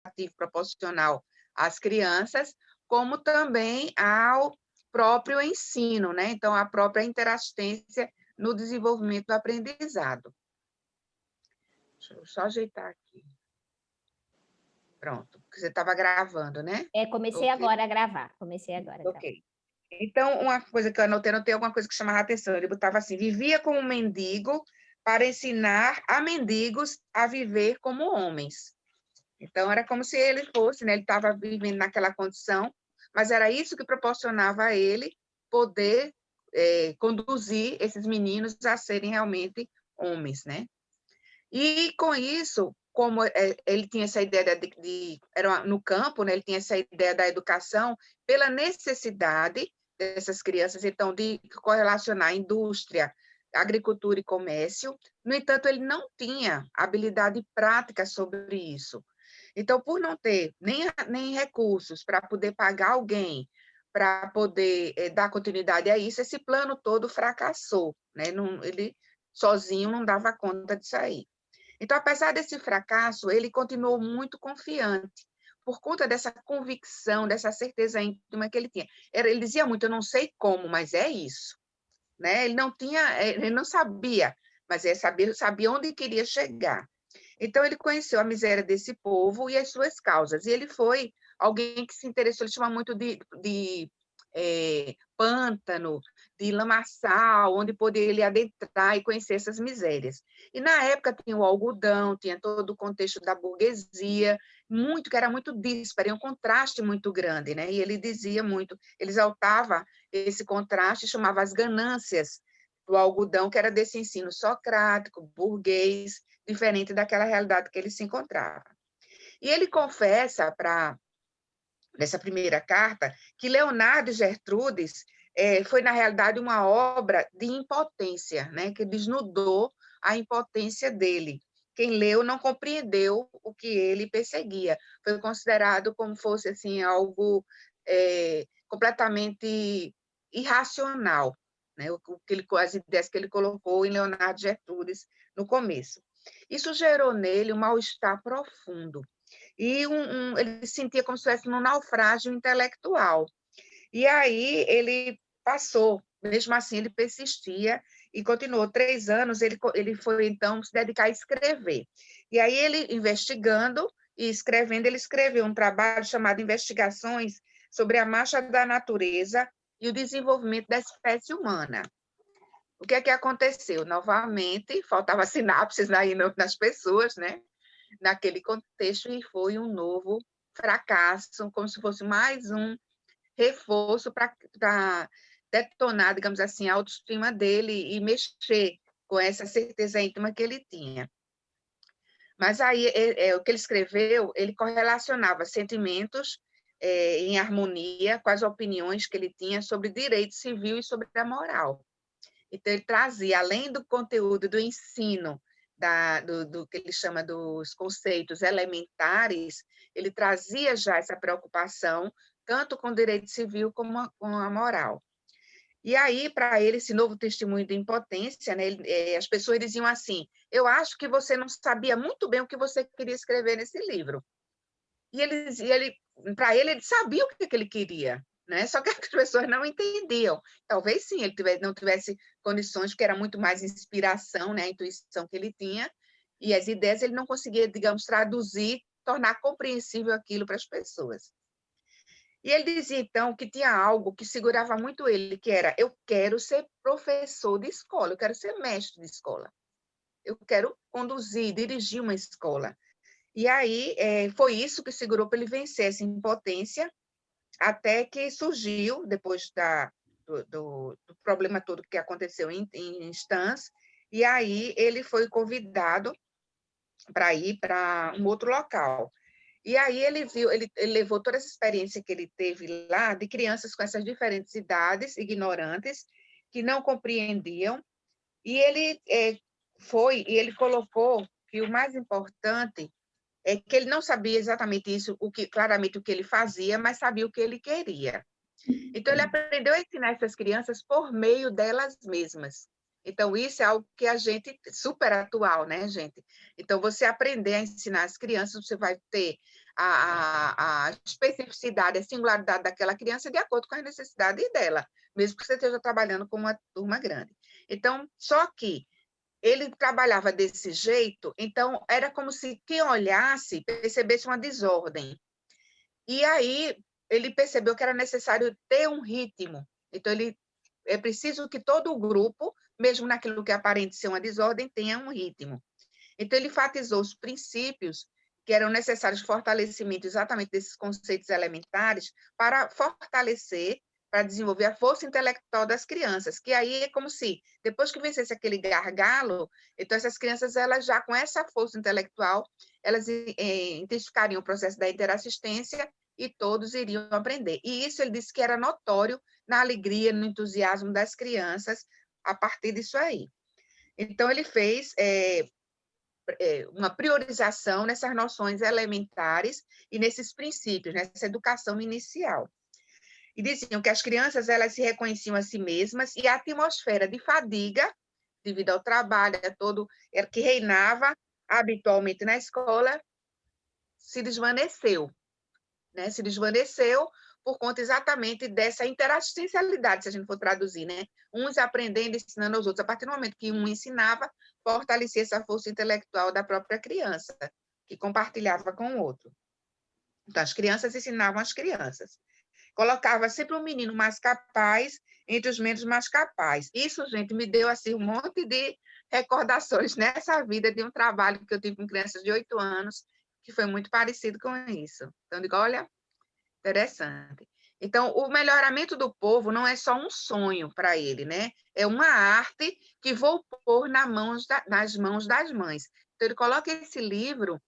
educativo proporcional às crianças, como também ao próprio ensino, né? Então, a própria interassistência no desenvolvimento do aprendizado. Deixa eu só ajeitar aqui. Pronto, porque você estava gravando, né? Comecei Ok, agora a gravar, comecei agora a gravar. ok. Então, uma coisa que eu anotei alguma coisa que chamava a atenção. Ele botava assim: vivia como um mendigo para ensinar a mendigos a viver como homens. Então, era como se ele fosse, né? Ele estava vivendo naquela condição, mas era isso que proporcionava a ele poder conduzir esses meninos a serem realmente homens, né? E com isso, como ele tinha essa ideia era no campo, né? Ele tinha essa ideia da educação pela necessidade dessas crianças, então, de correlacionar indústria, agricultura e comércio. No entanto, ele não tinha habilidade prática sobre isso. Então, por não ter nem recursos para poder pagar alguém, para poder dar continuidade a isso, esse plano todo fracassou, né? Não, ele sozinho não dava conta disso aí. Então, apesar desse fracasso, ele continuou muito confiante, por conta dessa convicção, dessa certeza íntima que ele tinha. Ele dizia muito: eu não sei como, mas é isso. Né? Ele não sabia, mas sabia onde queria chegar. Então, ele conheceu a miséria desse povo e as suas causas. E ele foi alguém que se interessou, ele chama muito de pântano, de lamaçal, onde poderia ele adentrar e conhecer essas misérias. E, na época, tinha o algodão, tinha todo o contexto da burguesia, que era muito dísparo, um contraste muito grande. Né? E ele dizia muito, ele exaltava esse contraste, chamava as ganâncias do algodão, que era desse ensino socrático, burguês, diferente daquela realidade que ele se encontrava. E ele confessa, nessa primeira carta, que Leonardo e Gertrudes foi, na realidade, uma obra de impotência, né, que desnudou a impotência dele. Quem leu não compreendeu o que ele perseguia. Foi considerado como fosse assim, algo completamente irracional, né, as ideias que ele colocou em Leonardo e Gertrudes no começo. Isso gerou nele um mal-estar profundo. E ele sentia como se estivesse num naufrágio intelectual. E aí ele passou, mesmo assim ele persistia e continuou 3 anos, ele foi então se dedicar a escrever. E aí ele, investigando e escrevendo, ele escreveu um trabalho chamado Investigações sobre a Marcha da Natureza e o Desenvolvimento da Espécie Humana. O que é que aconteceu? Novamente, faltava sinapses aí nas pessoas, né? Naquele contexto, e foi um novo fracasso, como se fosse mais um reforço para detonar, digamos assim, a autoestima dele e mexer com essa certeza íntima que ele tinha. Mas aí, o que ele escreveu, ele correlacionava sentimentos em harmonia com as opiniões que ele tinha sobre direito civil e sobre a moral. Então, ele trazia, além do conteúdo do ensino, do que ele chama dos conceitos elementares, ele trazia já essa preocupação, tanto com o direito civil como com a moral. E aí, para ele, esse novo testemunho de impotência, né, as pessoas diziam assim: eu acho que você não sabia muito bem o que você queria escrever nesse livro. E para ele sabia o que ele queria, né? Só que as pessoas não entendiam. Talvez sim, ele não tivesse condições, porque era muito mais inspiração, né? A intuição que ele tinha, e as ideias ele não conseguia, digamos, traduzir, tornar compreensível aquilo para as pessoas. E ele dizia, então, que tinha algo que segurava muito ele, que era: eu quero ser professor de escola, eu quero ser mestre de escola, eu quero conduzir, dirigir uma escola. E aí foi isso que segurou para ele vencer essa impotência, até que surgiu, depois do problema todo que aconteceu em Stans, e aí ele foi convidado para ir para um outro local. E aí ele levou toda essa experiência que ele teve lá, de crianças com essas diferentes idades, ignorantes, que não compreendiam, e ele colocou que o mais importante é que ele não sabia exatamente isso, claramente o que ele fazia, mas sabia o que ele queria. Então, ele aprendeu a ensinar essas crianças por meio delas mesmas. Então, isso é algo que a gente, super atual, né, gente? Então, você aprender a ensinar as crianças, você vai ter a especificidade, a singularidade daquela criança de acordo com a necessidade dela, mesmo que você esteja trabalhando com uma turma grande. Então, só que ele trabalhava desse jeito, então era como se quem olhasse percebesse uma desordem. E aí ele percebeu que era necessário ter um ritmo. Então, é preciso que todo o grupo, mesmo naquilo que aparente ser uma desordem, tenha um ritmo. Então, ele enfatizou os princípios que eram necessários de fortalecimento exatamente desses conceitos elementares para fortalecer, para desenvolver a força intelectual das crianças, que aí é como se, depois que vencesse aquele gargalo, então essas crianças, elas já com essa força intelectual, elas intensificariam o processo da interassistência e todos iriam aprender. E isso ele disse que era notório na alegria, no entusiasmo das crianças a partir disso aí. Então, ele fez uma priorização nessas noções elementares e nesses princípios, nessa educação inicial. E diziam que as crianças, elas se reconheciam a si mesmas e a atmosfera de fadiga, devido ao trabalho todo que reinava habitualmente na escola, se desvaneceu, né? Se desvaneceu por conta exatamente dessa interassistencialidade, se a gente for traduzir, né? Uns aprendendo, ensinando aos outros. A partir do momento que um ensinava, fortalecia essa força intelectual da própria criança, que compartilhava com o outro. Então, as crianças ensinavam as crianças. Colocava sempre um menino mais capaz entre os menos mais capazes. Isso, gente, me deu assim, um monte de recordações nessa vida de um trabalho que eu tive com crianças de 8 anos, que foi muito parecido com isso. Então, eu digo, olha, interessante. Então, o melhoramento do povo não é só um sonho para ele, né? É uma arte que vou pôr nas mãos das mães. Então, ele coloca esse livro,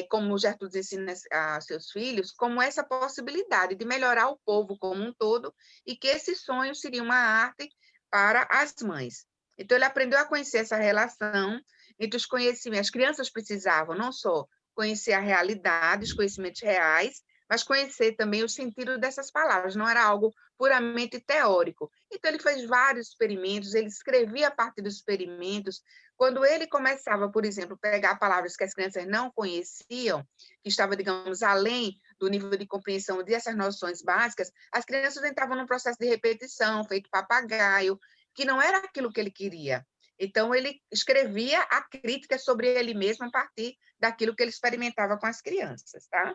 como o Gertrudes ensina a seus filhos, como essa possibilidade de melhorar o povo como um todo e que esse sonho seria uma arte para as mães. Então, ele aprendeu a conhecer essa relação entre os conhecimentos. As crianças precisavam não só conhecer a realidade, os conhecimentos reais, mas conhecer também o sentido dessas palavras, não era algo puramente teórico. Então, ele fez vários experimentos, ele escrevia a partir dos experimentos. Quando ele começava, por exemplo, a pegar palavras que as crianças não conheciam, que estavam, digamos, além do nível de compreensão dessas noções básicas, as crianças entravam num processo de repetição, feito papagaio, que não era aquilo que ele queria. Então, ele escrevia a crítica sobre ele mesmo a partir daquilo que ele experimentava com as crianças, tá?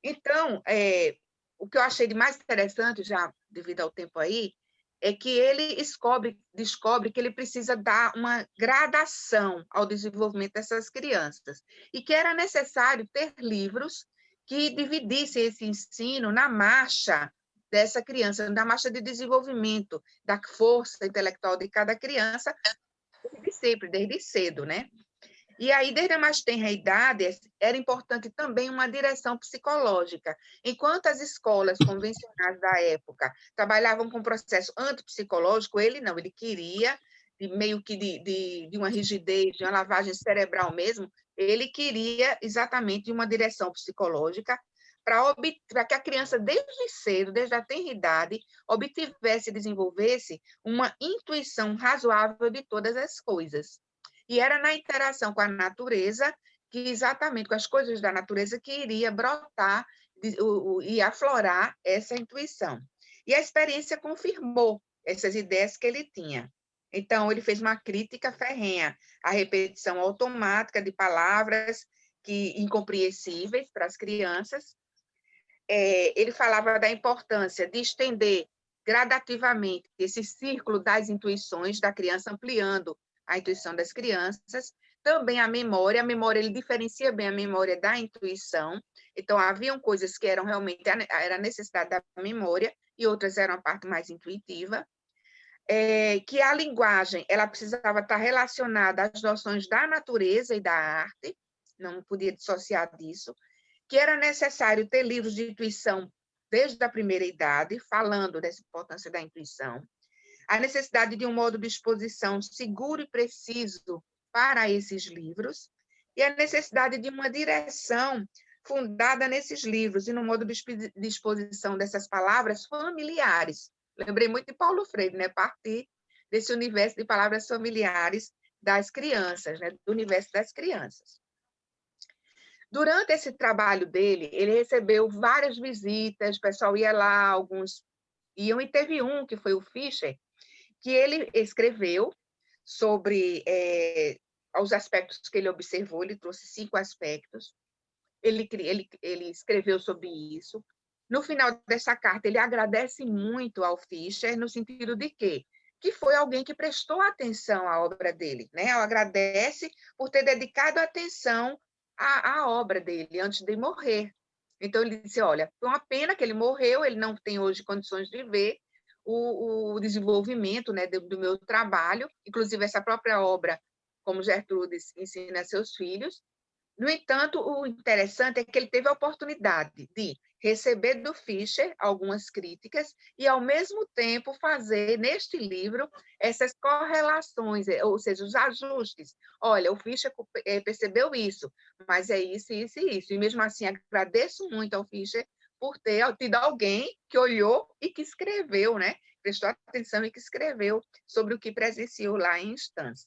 Então, o que eu achei de mais interessante, já devido ao tempo aí, é que ele descobre que ele precisa dar uma gradação ao desenvolvimento dessas crianças e que era necessário ter livros que dividissem esse ensino na marcha dessa criança, na marcha de desenvolvimento da força intelectual de cada criança, desde sempre, desde cedo, né? E aí, desde a mais tenra idade, era importante também uma direção psicológica. Enquanto as escolas convencionais da época trabalhavam com processo antipsicológico, ele não, ele queria, meio que de uma rigidez, de uma lavagem cerebral mesmo, ele queria exatamente uma direção psicológica para que a criança, desde cedo, desde a tenra idade, obtivesse e desenvolvesse uma intuição razoável de todas as coisas. E era na interação com a natureza, que exatamente com as coisas da natureza, que iria brotar e aflorar essa intuição. E a experiência confirmou essas ideias que ele tinha. Então, ele fez uma crítica ferrenha à repetição automática de palavras incompreensíveis para as crianças. Ele falava da importância de estender gradativamente esse círculo das intuições da criança, ampliando a intuição das crianças, também a memória ele diferencia bem a memória da intuição, então haviam coisas que eram realmente era a necessidade da memória e outras eram a parte mais intuitiva, que a linguagem ela precisava estar relacionada às noções da natureza e da arte, não podia dissociar disso, que era necessário ter livros de intuição desde a primeira idade, falando dessa importância da intuição, a necessidade de um modo de exposição seguro e preciso para esses livros, e a necessidade de uma direção fundada nesses livros e no modo de exposição dessas palavras familiares. Lembrei muito de Paulo Freire, né? Partir desse universo de palavras familiares das crianças, né? Do universo das crianças. Durante esse trabalho dele, ele recebeu várias visitas, o pessoal ia lá, alguns iam, e teve um, que foi o Fischer, que ele escreveu sobre os aspectos que ele observou, ele trouxe 5 aspectos, ele escreveu sobre isso. No final dessa carta, ele agradece muito ao Fischer, no sentido de quê? Que foi alguém que prestou atenção à obra dele, né? Ela agradece por ter dedicado atenção à obra dele antes de morrer. Então, ele disse, olha, foi uma pena que ele morreu, ele não tem hoje condições de ver o desenvolvimento, né, do meu trabalho, inclusive essa própria obra, como Gertrudes ensina a seus filhos. No entanto, o interessante é que ele teve a oportunidade de receber do Fischer algumas críticas e, ao mesmo tempo, fazer, neste livro, essas correlações, ou seja, os ajustes. Olha, o Fischer percebeu isso, mas é isso, isso e isso. E, mesmo assim, agradeço muito ao Fischer por ter tido alguém que olhou e que escreveu, né? Prestou atenção e que escreveu sobre o que presenciou lá em Instância.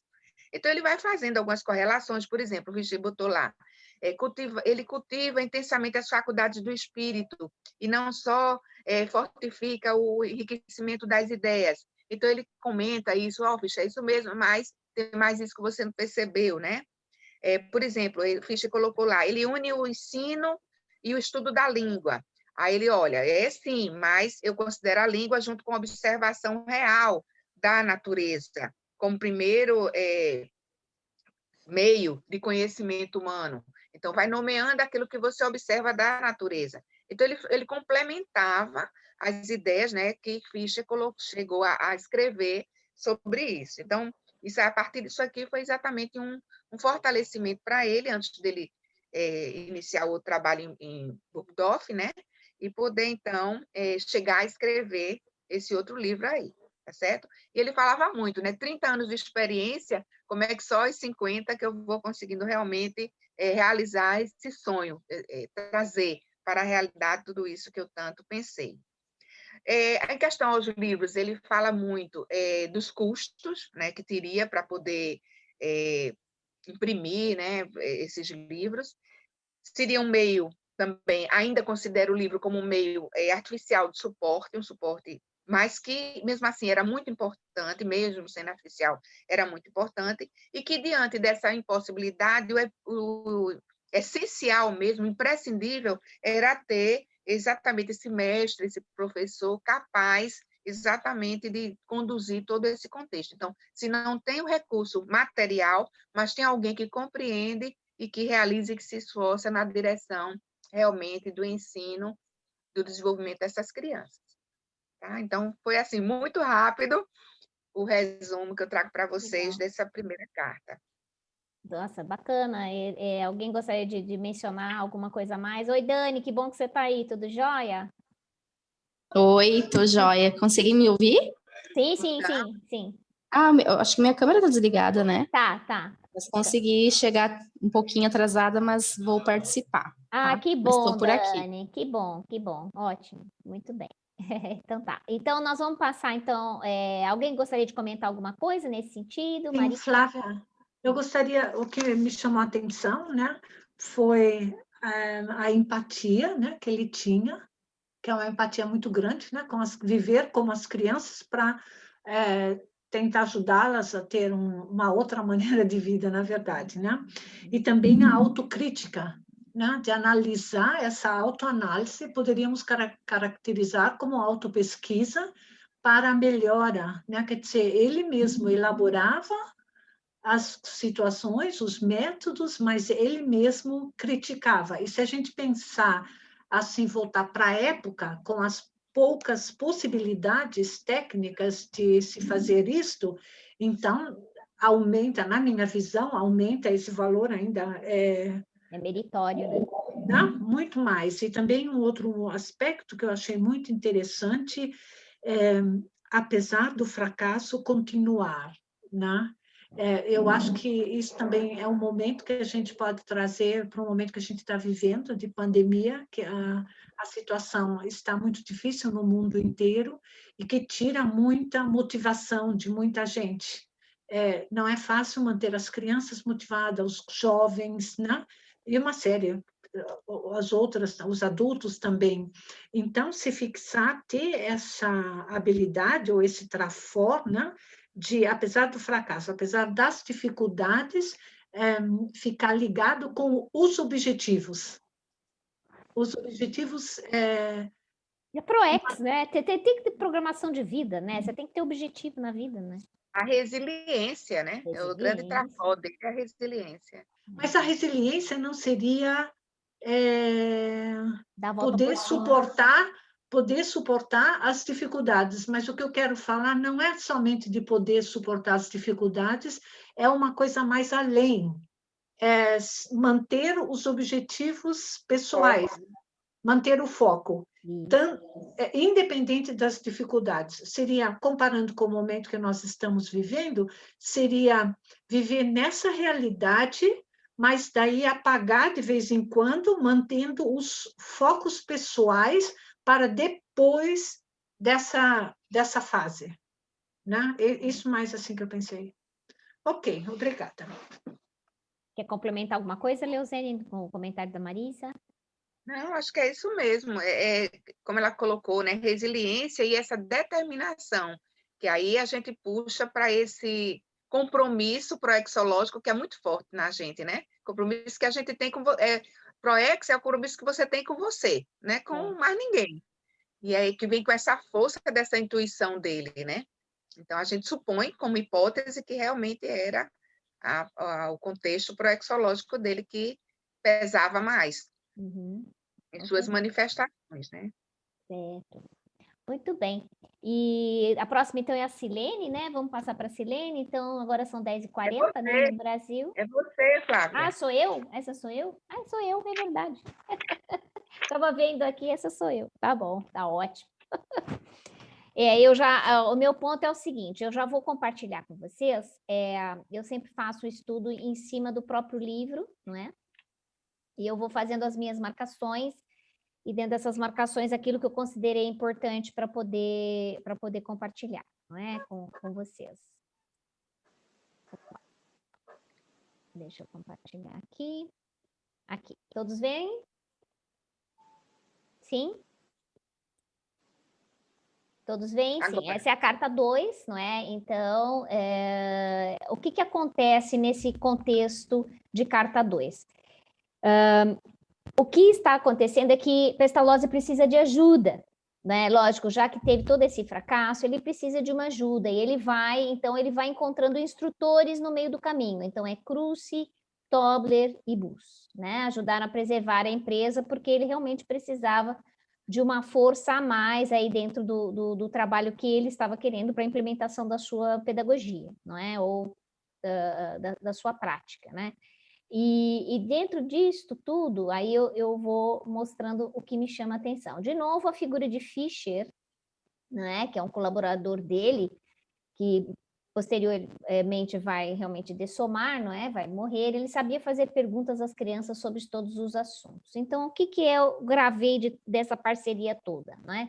Então, ele vai fazendo algumas correlações, por exemplo, o Vichy botou lá, ele cultiva intensamente as faculdades do espírito, e não só fortifica o enriquecimento das ideias. Então, ele comenta isso, Fischer, é isso mesmo, mas tem mais isso que você não percebeu, né? Por exemplo, o Fischer colocou lá, ele une o ensino e o estudo da língua. Aí ele, olha, sim, mas eu considero a língua junto com a observação real da natureza, como primeiro meio de conhecimento humano. Então, vai nomeando aquilo que você observa da natureza. Então, ele complementava as ideias, né, que Fischer chegou a escrever sobre isso. Então, a partir disso aqui foi exatamente um fortalecimento para ele, antes dele iniciar o trabalho em Burgdorf, né, e poder, então, chegar a escrever esse outro livro aí, tá certo? E ele falava muito, né, 30 anos de experiência, como é que só os 50 que eu vou conseguindo realmente realizar esse sonho, trazer para a realidade tudo isso que eu tanto pensei. Em questão aos livros, ele fala muito dos custos, né, que teria para poder imprimir, né, esses livros. Seria um meio também, ainda considero o livro como um meio artificial de suporte, um suporte, mas que, mesmo assim, era muito importante, mesmo sendo artificial, era muito importante, e que, diante dessa impossibilidade, o essencial mesmo, imprescindível, era ter exatamente esse mestre, esse professor capaz exatamente de conduzir todo esse contexto. Então, se não tem o recurso material, mas tem alguém que compreende e que realize, que se esforça na direção realmente do ensino, do desenvolvimento dessas crianças. Tá? Então, foi assim, muito rápido o resumo que eu trago para vocês dessa primeira carta. Nossa, bacana. Alguém gostaria de mencionar alguma coisa a mais? Oi, Dani, que bom que você está aí, tudo jóia? Oi, tô jóia. Consegui me ouvir? Sim. Eu acho que minha câmera tá desligada, né? Tá. Mas consegui chegar um pouquinho atrasada, mas vou participar. Ah, tá? que Mas bom, tô por aqui. Dani. Que bom. Ótimo, muito bem. Então tá. Então nós vamos passar, então, alguém gostaria de comentar alguma coisa nesse sentido? Sim, Maria? Flávia, eu gostaria, o que me chamou a atenção, né, foi a empatia, né, que ele tinha, que é uma empatia muito grande, né, viver como as crianças para tentar ajudá-las a ter uma outra maneira de vida, na verdade, né? E também a autocrítica, né, de analisar essa autoanálise, poderíamos caracterizar como autopesquisa para a melhora, né? Quer dizer, ele mesmo elaborava as situações, os métodos, mas ele mesmo criticava. E se a gente pensar assim, voltar para a época, com as poucas possibilidades técnicas de se fazer isto, então aumenta, na minha visão, aumenta esse valor ainda. É meritório, né? Muito mais. E também um outro aspecto que eu achei muito interessante, apesar do fracasso, continuar, né? Eu acho que isso também é um momento que a gente pode trazer para um momento que a gente está vivendo, de pandemia, que a situação está muito difícil no mundo inteiro e que tira muita motivação de muita gente. Não é fácil manter as crianças motivadas, os jovens, né? E uma série os adultos também. Então, se fixar, ter essa habilidade ou esse trafor, né, de, apesar do fracasso, apesar das dificuldades, ficar ligado com os objetivos. Os objetivos E a ProEx, né? Tem que ter programação de vida, né? Você tem que ter objetivo na vida, né? A resiliência, né? O grande Resiliência. trafó dele é a resiliência. Mas a resiliência não seria Dá a volta por cima. poder suportar as dificuldades, mas o que eu quero falar não é somente de poder suportar as dificuldades, é uma coisa mais além, é manter os objetivos pessoais, manter o foco. Independente das dificuldades, seria, comparando com o momento que nós estamos vivendo, seria viver nessa realidade, mas daí apagar de vez em quando, mantendo os focos pessoais para depois dessa fase. Né? Isso mais assim que eu pensei. Ok, obrigada. Quer complementar alguma coisa, Leozene, com o comentário da Marisa? Não, acho que é isso mesmo. Como ela colocou, né? Resiliência e essa determinação, que aí a gente puxa para esse compromisso proexológico que é muito forte na gente, né? Compromisso que a gente tem com... Proex é o compromisso que você tem com você, né? Com mais ninguém. E aí que vem com essa força dessa intuição dele, né? Então, a gente supõe como hipótese que realmente era o contexto proexológico dele que pesava mais. Em suas manifestações, né? Certo. Muito bem. E a próxima, então, é a Silene, né? Vamos passar para a Silene. Então, agora são 10h40, né, no Brasil. É você, Flávia. Ah, sou eu? Essa sou eu? Ah, sou eu, é verdade. Estava vendo aqui, essa sou eu. Tá bom, tá ótimo. O meu ponto é o seguinte, eu já vou compartilhar com vocês, eu sempre faço o estudo em cima do próprio livro, não é? E eu vou fazendo as minhas marcações, e dentro dessas marcações, aquilo que eu considerei importante para poder compartilhar, não é? Com vocês. Deixa eu compartilhar aqui. Aqui, todos veem? Sim? Todos veem? Sim. Essa é a carta 2, não é? Então, o que acontece nesse contexto de carta 2? O que está acontecendo é que Pestalozzi precisa de ajuda, né? Lógico, já que teve todo esse fracasso, ele precisa de uma ajuda, e ele vai encontrando instrutores no meio do caminho. Então, é Cruci, Tobler e Bus, né? Ajudaram a preservar a empresa, porque ele realmente precisava de uma força a mais aí dentro do trabalho que ele estava querendo para a implementação da sua pedagogia, não é? Ou da sua prática, né? E dentro disto tudo, aí eu vou mostrando o que me chama a atenção. De novo, a figura de Fischer, né, que é um colaborador dele, que posteriormente vai realmente dessomar, não é? Vai morrer. Ele sabia fazer perguntas às crianças sobre todos os assuntos. Então, o que eu gravei dessa parceria toda, não é?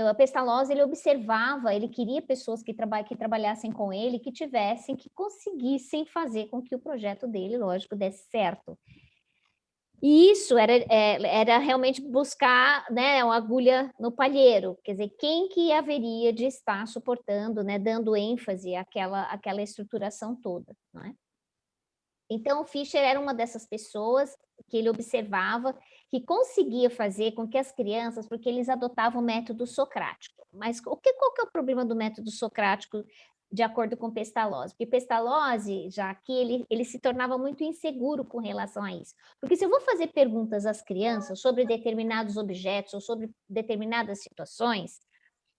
A Pestalozzi, ele observava, ele queria pessoas que trabalhassem com ele, que conseguissem fazer com que o projeto dele, lógico, desse certo. E isso era realmente buscar, né, uma agulha no palheiro, quer dizer, quem que haveria de estar suportando, né, dando ênfase àquela estruturação toda, não é? Então, o Fischer era uma dessas pessoas que ele observava, que conseguia fazer com que as crianças, porque eles adotavam o método socrático. Mas qual que é o problema do método socrático, de acordo com Pestalozzi? Porque Pestalozzi, já que ele se tornava muito inseguro com relação a isso. Porque se eu vou fazer perguntas às crianças sobre determinados objetos ou sobre determinadas situações,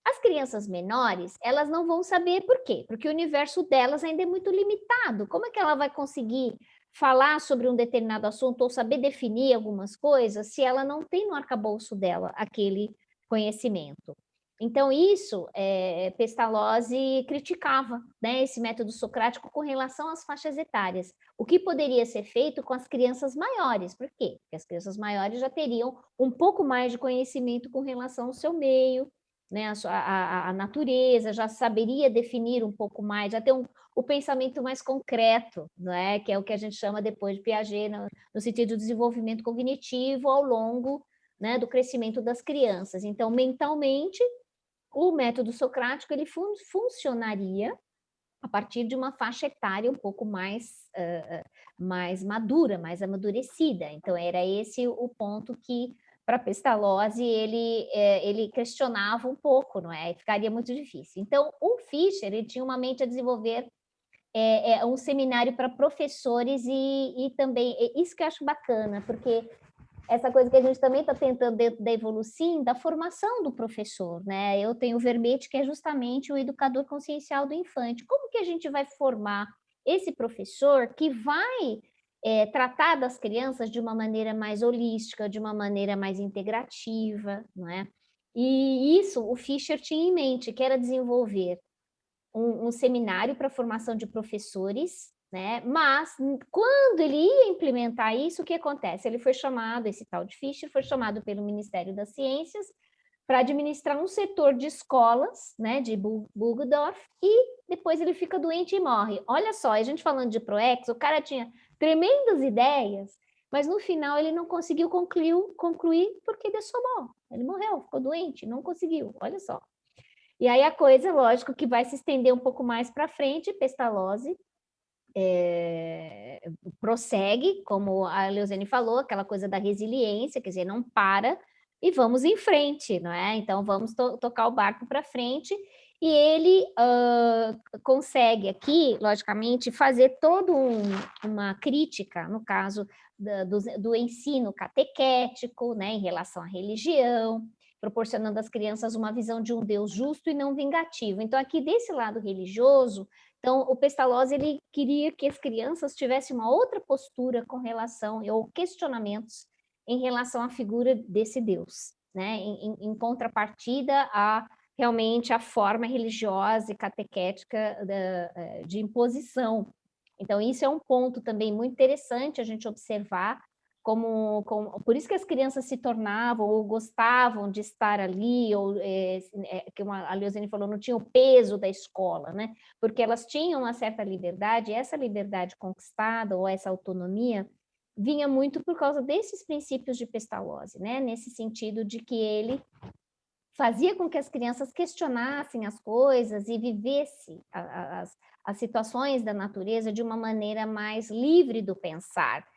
as crianças menores, elas não vão saber por quê, porque o universo delas ainda é muito limitado. Como é que ela vai conseguir falar sobre um determinado assunto ou saber definir algumas coisas se ela não tem no arcabouço dela aquele conhecimento? Então, isso, Pestalozzi criticava, né, esse método socrático com relação às faixas etárias. O que poderia ser feito com as crianças maiores? Por quê? Porque as crianças maiores já teriam um pouco mais de conhecimento com relação ao seu meio, né, a natureza, já saberia definir um pouco mais, já ter o pensamento mais concreto, não é? Que é o que a gente chama depois de Piaget, no sentido do desenvolvimento cognitivo ao longo, né, do crescimento das crianças. Então, mentalmente, o método socrático ele funcionaria a partir de uma faixa etária um pouco mais madura, mais amadurecida. Então, era esse o ponto que, para Pestalozzi, ele questionava um pouco, não é? Ficaria muito difícil. Então, o Fischer ele tinha uma mente a desenvolver um seminário para professores e também, isso que eu acho bacana, porque essa coisa que a gente também está tentando dentro da Evolucim, da formação do professor, né? Eu tenho o verbete que é justamente o educador consciencial do infante. Como que a gente vai formar esse professor que vai tratar das crianças de uma maneira mais holística, de uma maneira mais integrativa, não é? E isso o Fischer tinha em mente, que era desenvolver um seminário para formação de professores, né? Mas quando ele ia implementar isso, o que acontece? Ele foi chamado, esse tal de Fischer, foi chamado pelo Ministério das Ciências para administrar um setor de escolas, né, de Burgdorf, e depois ele fica doente e morre. Olha só, a gente falando de Proex, o cara tinha tremendas ideias, mas no final ele não conseguiu concluir porque deu mal. Ele morreu, ficou doente, não conseguiu, olha só. E aí a coisa, lógico, que vai se estender um pouco mais para frente, Pestalozzi prossegue, como a Leozane falou, aquela coisa da resiliência, quer dizer, não para e vamos em frente, não é? Então vamos tocar o barco para frente e ele consegue aqui, logicamente, fazer toda uma crítica, no caso do ensino catequético, né, em relação à religião, proporcionando às crianças uma visão de um Deus justo e não vingativo. Então, aqui desse lado religioso, então, o Pestalozzi ele queria que as crianças tivessem uma outra postura com relação, ou questionamentos em relação à figura desse Deus, né? Em contrapartida a realmente a forma religiosa e catequética de imposição. Então, isso é um ponto também muito interessante a gente observar, por isso que as crianças se tornavam ou gostavam de estar ali, ou que a Leozane falou, não tinha o peso da escola, né? Porque elas tinham uma certa liberdade, e essa liberdade conquistada, ou essa autonomia, vinha muito por causa desses princípios de Pestalozzi, né? Nesse sentido de que ele fazia com que as crianças questionassem as coisas e vivessem as situações da natureza de uma maneira mais livre do pensar.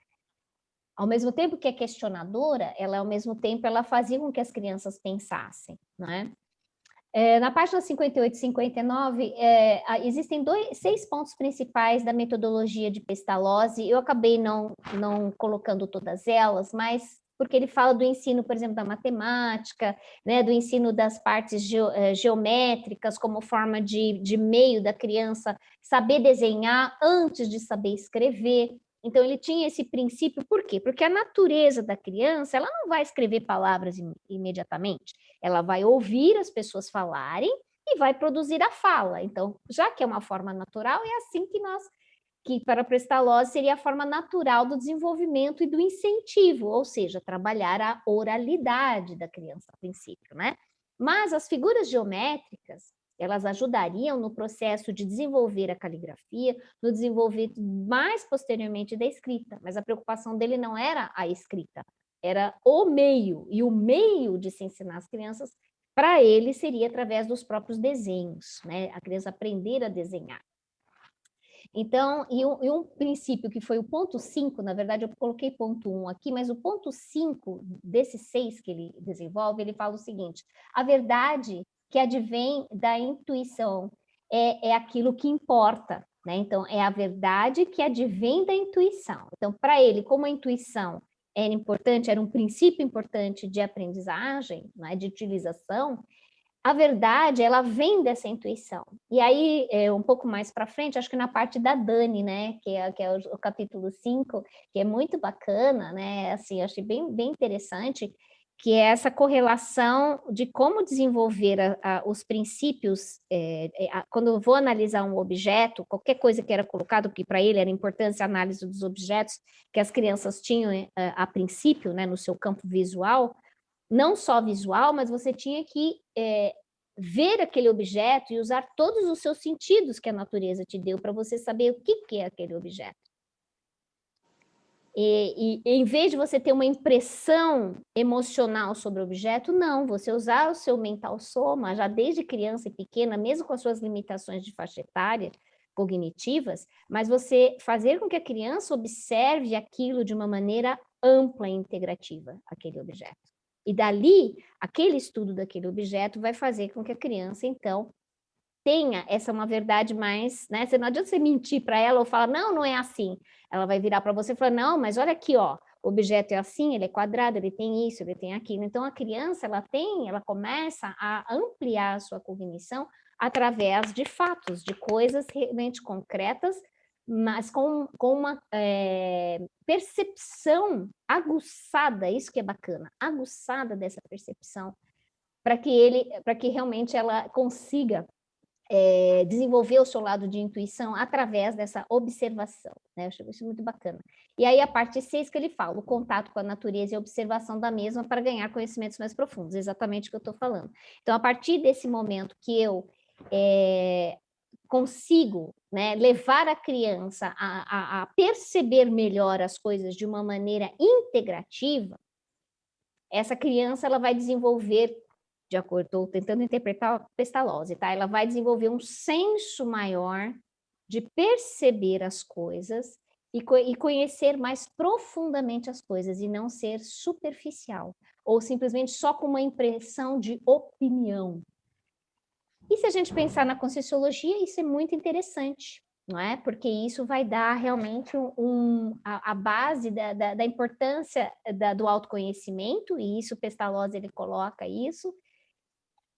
Ao mesmo tempo que é questionadora, ela ao mesmo tempo ela fazia com que as crianças pensassem, não é? Na página 58 e 59, existem 6 pontos principais da metodologia de Pestalozzi. Eu acabei não colocando todas elas, mas porque ele fala do ensino, por exemplo, da matemática, né, do ensino das partes geométricas como forma de meio da criança saber desenhar antes de saber escrever. Então, ele tinha esse princípio, por quê? Porque a natureza da criança, ela não vai escrever palavras imediatamente, ela vai ouvir as pessoas falarem e vai produzir a fala. Então, já que é uma forma natural, é assim que para Pestalozzi seria a forma natural do desenvolvimento e do incentivo, ou seja, trabalhar a oralidade da criança a princípio, né? Mas as figuras geométricas, elas ajudariam no processo de desenvolver a caligrafia, no desenvolvimento mais posteriormente da escrita, mas a preocupação dele não era a escrita, era o meio, e o meio de se ensinar as crianças, para ele, seria através dos próprios desenhos, né? A criança aprender a desenhar. Então, e um princípio que foi o ponto 5, na verdade eu coloquei ponto 1 aqui, mas o ponto 5 desses 6 que ele desenvolve, ele fala o seguinte: a verdade que advém da intuição é aquilo que importa, né? Então, é a verdade que advém da intuição. Então, para ele, como a intuição era importante, era um princípio importante de aprendizagem, né, de utilização, a verdade, ela vem dessa intuição. E aí, um pouco mais para frente, acho que na parte da Dani, né, que é o capítulo 5, que é muito bacana, né, assim, eu achei bem interessante, que é essa correlação de como desenvolver os princípios, quando eu vou analisar um objeto, qualquer coisa que era colocado, porque para ele era importante a análise dos objetos que as crianças tinham a princípio, né, no seu campo visual, não só visual, mas você tinha que ver aquele objeto e usar todos os seus sentidos que a natureza te deu para você saber o que é aquele objeto. E em vez de você ter uma impressão emocional sobre o objeto, não, você usar o seu mental soma, já desde criança e pequena, mesmo com as suas limitações de faixa etária, cognitivas, mas você fazer com que a criança observe aquilo de uma maneira ampla e integrativa, aquele objeto. E dali, aquele estudo daquele objeto vai fazer com que a criança, então, tenha essa uma verdade mais, né? Não adianta você mentir para ela ou falar, não, não é assim. Ela vai virar para você e falar, não, mas olha aqui, ó, o objeto é assim, ele é quadrado, ele tem isso, ele tem aquilo. Então, a criança, ela começa a ampliar a sua cognição através de fatos, de coisas realmente concretas, mas com uma percepção aguçada, isso que é bacana, aguçada dessa percepção, para que realmente ela consiga desenvolver o seu lado de intuição através dessa observação, né? Eu acho isso muito bacana. E aí a parte 6 que ele fala, o contato com a natureza e a observação da mesma para ganhar conhecimentos mais profundos, exatamente o que eu estou falando. Então, a partir desse momento que eu consigo, né, levar a criança a perceber melhor as coisas de uma maneira integrativa, essa criança ela vai desenvolver, de acordo, estou tentando interpretar a Pestalozzi, tá? Ela vai desenvolver um senso maior de perceber as coisas e conhecer mais profundamente as coisas e não ser superficial ou simplesmente só com uma impressão de opinião. E se a gente pensar na Conscienciologia, isso é muito interessante, não é? Porque isso vai dar realmente a base da importância do autoconhecimento, e isso Pestalozzi ele coloca isso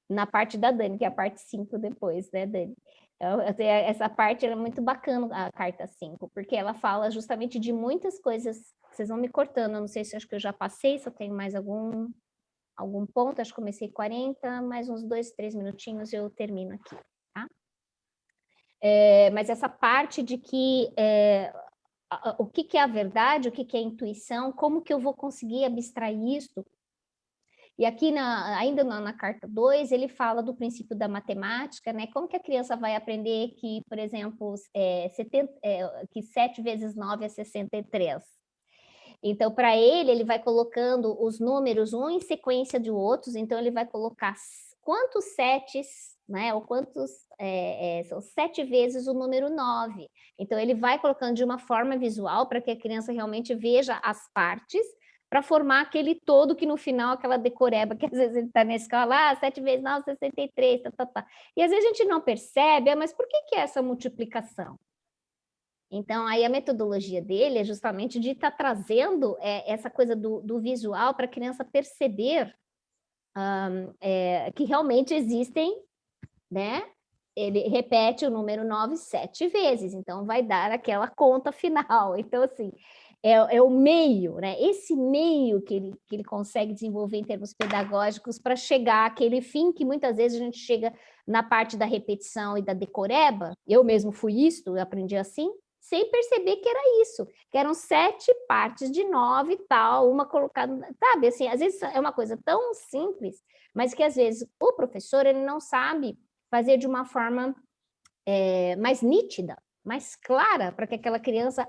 na parte da Dani, que é a parte 5 depois, né, Dani? Então, essa parte é muito bacana, a carta 5, porque ela fala justamente de muitas coisas. Vocês vão me cortando, eu não sei se acho que eu já passei, se eu tenho mais algum ponto, acho que comecei 40, mais uns 2, 3 minutinhos eu termino aqui, tá? Mas essa parte de que o que é a verdade, o que é a intuição, como que eu vou conseguir abstrair isso? E aqui, ainda na carta 2, ele fala do princípio da matemática, né? Como que a criança vai aprender que, por exemplo, que 7 vezes 9 é 63? Então, para ele vai colocando os números um em sequência de outros, então ele vai colocar quantos setes, né? Ou quantos, são 7 vezes o número 9. Então, ele vai colocando de uma forma visual para que a criança realmente veja as partes, para formar aquele todo que no final, aquela decoreba, que às vezes ele está na escola, 7 vezes 9, 63, tá. E às vezes a gente não percebe, mas por que é essa multiplicação? Então, aí a metodologia dele é justamente de estar trazendo essa coisa do visual para a criança perceber que realmente existem, né? Ele repete o número 9 7 vezes, então vai dar aquela conta final. Então, assim, é o meio, né? Esse meio que ele consegue desenvolver em termos pedagógicos para chegar àquele fim que muitas vezes a gente chega na parte da repetição e da decoreba. Eu mesmo fui isso, eu aprendi assim, sem perceber que era isso, que eram 7 partes de 9 e tal, uma colocada, sabe? Assim, às vezes é uma coisa tão simples, mas que às vezes o professor ele não sabe fazer de uma forma mais nítida, mais clara, para que aquela criança,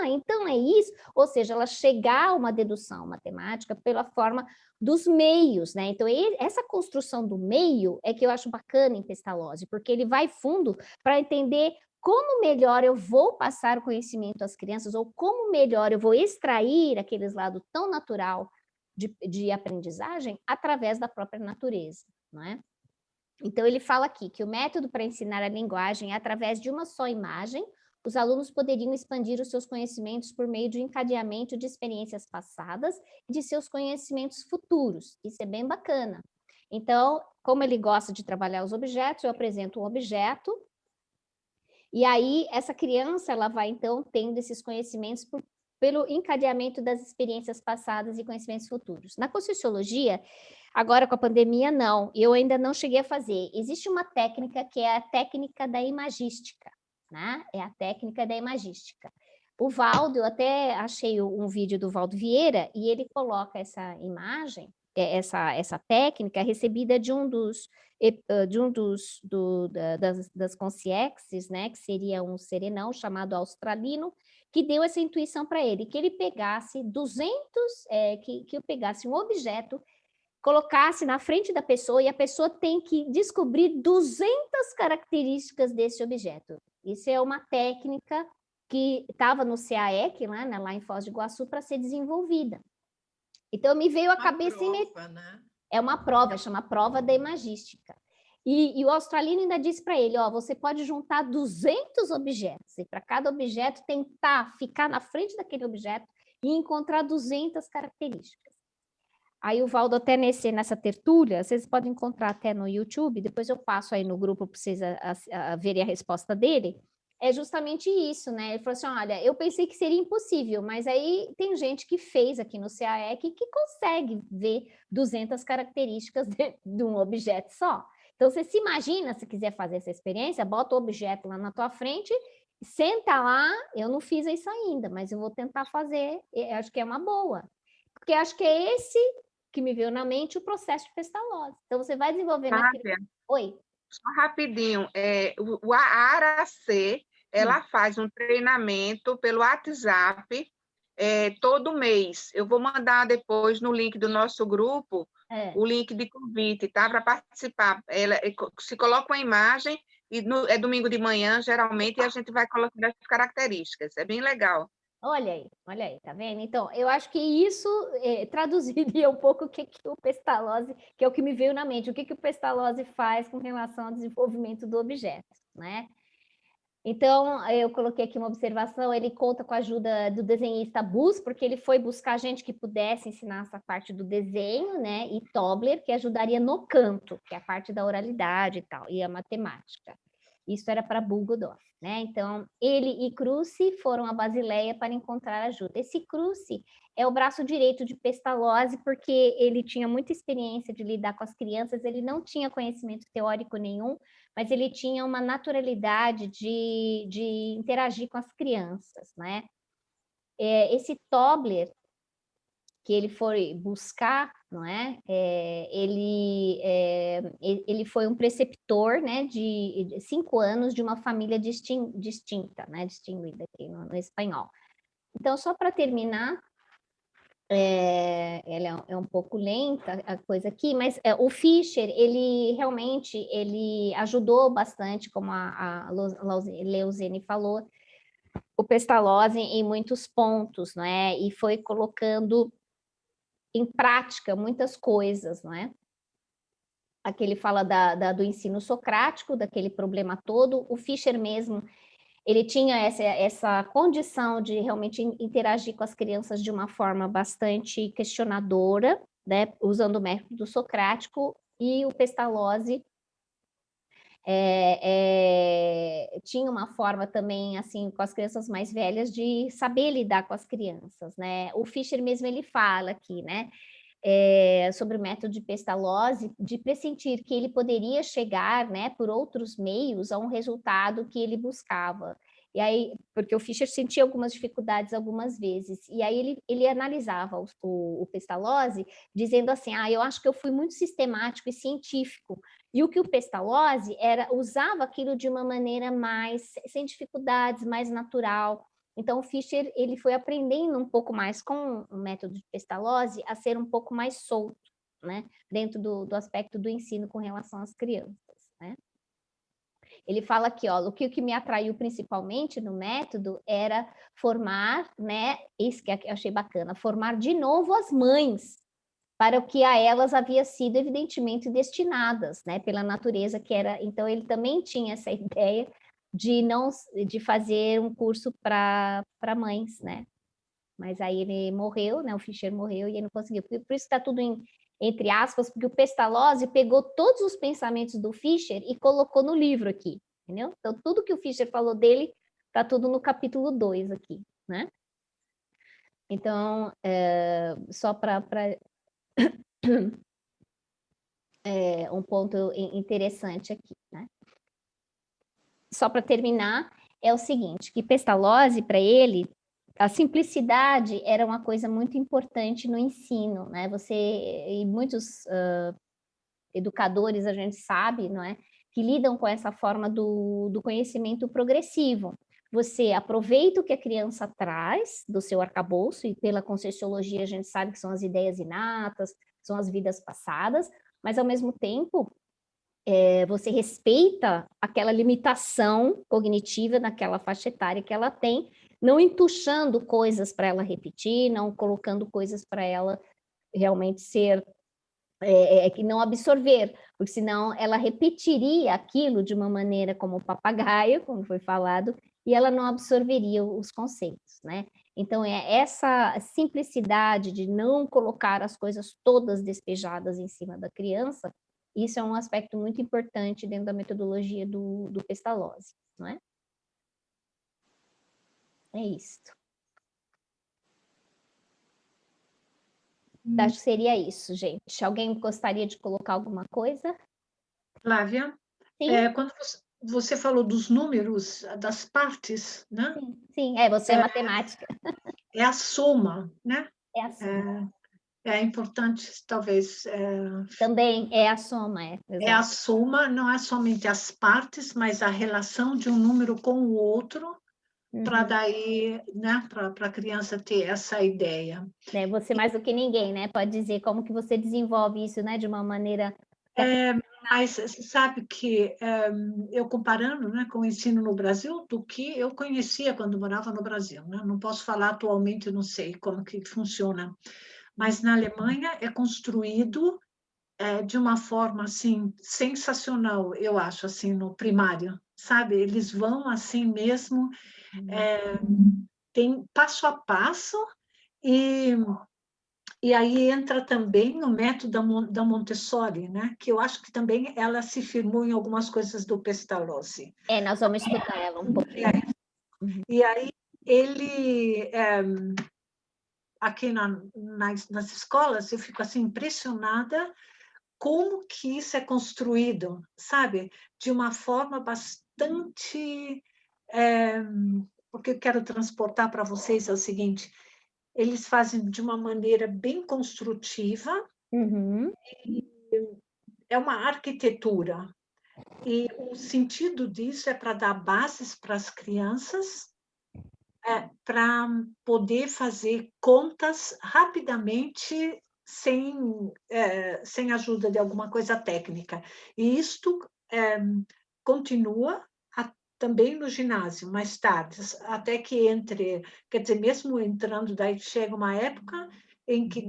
então é isso, ou seja, ela chegar a uma dedução matemática pela forma dos meios, né? Então, essa construção do meio é que eu acho bacana em Pestalozzi, porque ele vai fundo para entender como melhor eu vou passar o conhecimento às crianças, ou como melhor eu vou extrair aqueles lados tão natural de aprendizagem através da própria natureza, não é? Então, ele fala aqui que o método para ensinar a linguagem é através de uma só imagem. Os alunos poderiam expandir os seus conhecimentos por meio de um encadeamento de experiências passadas e de seus conhecimentos futuros. Isso é bem bacana. Então, como ele gosta de trabalhar os objetos, eu apresento um objeto, e aí essa criança ela vai, então, tendo esses conhecimentos pelo encadeamento das experiências passadas e conhecimentos futuros. Na Conscienciologia, agora com a pandemia, não, eu ainda não cheguei a fazer. Existe uma técnica que é a técnica da imagística, né? É a técnica da imagística. O Valdo, eu até achei um vídeo do Valdo Vieira, e ele coloca essa imagem, essa técnica recebida de um dos das consciexes, né, que seria um serenão chamado australino, que deu essa intuição para ele, que ele pegasse 200, que eu pegasse um objeto, colocasse na frente da pessoa, e a pessoa tem que descobrir 200 características desse objeto. Isso é uma técnica que estava no CAEC, lá em Foz do Iguaçu, para ser desenvolvida. Então, me veio à cabeça... Né? É uma prova, chama Prova da Imagística. E o australiano ainda disse para ele, você pode juntar 200 objetos, e para cada objeto tentar ficar na frente daquele objeto e encontrar 200 características. Aí o Valdo até nessa tertúlia, vocês podem encontrar até no YouTube, depois eu passo aí no grupo para vocês verem a resposta dele, é justamente isso, né? Ele falou assim, olha, eu pensei que seria impossível, mas aí tem gente que fez aqui no CAEC que consegue ver 200 características de um objeto só. Então, você se imagina, se quiser fazer essa experiência, bota o objeto lá na tua frente, senta lá, eu não fiz isso ainda, mas eu vou tentar fazer, eu acho que é uma boa. Porque acho que é esse que me veio na mente o processo de pestalose. Então, você vai desenvolvendo... Oi? Só rapidinho, a Aracê, ela faz um treinamento pelo WhatsApp todo mês. Eu vou mandar depois no link do nosso grupo o link de convite, tá? Para participar. Ela se coloca uma imagem, e é domingo de manhã, geralmente, e a gente vai colocando as características. É bem legal. Olha aí, tá vendo? Então, eu acho que isso traduziria um pouco o que o Pestalozzi, que é o que me veio na mente, o que o Pestalozzi faz com relação ao desenvolvimento do objeto, né? Então, eu coloquei aqui uma observação, ele conta com a ajuda do desenhista Bus, porque ele foi buscar gente que pudesse ensinar essa parte do desenho, né? E Tobler, que ajudaria no canto, que é a parte da oralidade e tal, e a matemática. Isso era para Bulgodorf, né? Então, ele e Cruci foram a Basileia para encontrar ajuda. Esse Cruci é o braço direito de Pestalozzi, porque ele tinha muita experiência de lidar com as crianças, ele não tinha conhecimento teórico nenhum, mas ele tinha uma naturalidade de interagir com as crianças, né? Esse Tobler, que ele foi buscar, não é? Ele foi um preceptor, né, de 5 anos de uma família distinta, né, distinguida aqui no espanhol. Então, só para terminar, ela é um pouco lenta a coisa aqui, mas o Fischer, ele realmente ajudou bastante, como a Leuzene falou, o Pestalozzi em muitos pontos, não é? E foi colocando em prática muitas coisas, não é? Aqui ele fala do ensino socrático, daquele problema todo. O Fischer mesmo, ele tinha essa condição de realmente interagir com as crianças de uma forma bastante questionadora, né? Usando o método socrático, e o Pestalozzi tinha uma forma também, assim, com as crianças mais velhas, de saber lidar com as crianças, né? O Fischer mesmo, ele fala aqui, né? Sobre o método de Pestalozzi, de pressentir que ele poderia chegar, né, por outros meios, a um resultado que ele buscava. E aí, porque o Fischer sentia algumas dificuldades algumas vezes, e aí ele analisava o Pestalozzi, dizendo assim, eu acho que eu fui muito sistemático e científico, e o que o Pestalozzi usava aquilo de uma maneira mais, sem dificuldades, mais natural. Então, o Fischer, ele foi aprendendo um pouco mais com o método de Pestalozzi a ser um pouco mais solto, né? Dentro do aspecto do ensino com relação às crianças, né? Ele fala aqui, o que me atraiu principalmente no método era formar, né? Isso que eu achei bacana, formar de novo as mães para o que a elas havia sido evidentemente destinadas, né? Pela natureza que era. Então, ele também tinha essa ideia de fazer um curso para mães, né? Mas aí ele morreu, né? O Fischer morreu e ele não conseguiu. Por isso está tudo entre aspas, porque o Pestalozzi pegou todos os pensamentos do Fischer e colocou no livro aqui, entendeu? Então, tudo que o Fischer falou dele está tudo no capítulo 2 aqui, né? Então, só para um ponto interessante aqui, né? Só para terminar, é o seguinte, que Pestalozzi, para ele, a simplicidade era uma coisa muito importante no ensino, né? E muitos educadores, a gente sabe, não é? Que lidam com essa forma do conhecimento progressivo. Você aproveita o que a criança traz do seu arcabouço, e pela Conscienciologia a gente sabe que são as ideias inatas, são as vidas passadas, mas ao mesmo tempo você respeita aquela limitação cognitiva naquela faixa etária que ela tem, não entuchando coisas para ela repetir, não colocando coisas para ela realmente ser, que não absorver, porque senão ela repetiria aquilo de uma maneira como o papagaio, como foi falado, e ela não absorveria os conceitos, né? Então, essa simplicidade de não colocar as coisas todas despejadas em cima da criança, isso é um aspecto muito importante dentro da metodologia do Pestalozzi, não é? É isso. Acho que seria isso, gente. Alguém gostaria de colocar alguma coisa? Flávia, Sim. Quando você falou dos números, das partes, né? Sim, você é matemática. É a soma, né? É a soma. É importante, talvez. Também é a soma, É a exato. soma, não é somente as partes, mas a relação de um número com o outro, para daí, né, para a criança ter essa ideia. Você mais do que ninguém, né? Pode dizer como que você desenvolve isso, né, de uma maneira... Mas sabe que eu comparando, né, com o ensino no Brasil, do que eu conhecia quando morava no Brasil, né? Não posso falar atualmente, não sei como que funciona, mas na Alemanha é construído de uma forma assim sensacional, eu acho, assim, no primário, sabe? Eles vão assim mesmo, tem passo a passo, e aí entra também o método da Montessori, né? Que eu acho que também ela se firmou em algumas coisas do Pestalozzi. Nós vamos escutar ela um pouquinho. E aí ele aqui nas escolas eu fico assim impressionada como que isso é construído, sabe? De uma forma bastante... porque eu quero transportar para vocês é o seguinte, eles fazem de uma maneira bem construtiva, é uma arquitetura, e o sentido disso é para dar bases para as crianças, para poder fazer contas rapidamente, sem ajuda de alguma coisa técnica. E isto continua também no ginásio, mais tarde, até que quer dizer, mesmo entrando, daí chega uma época em que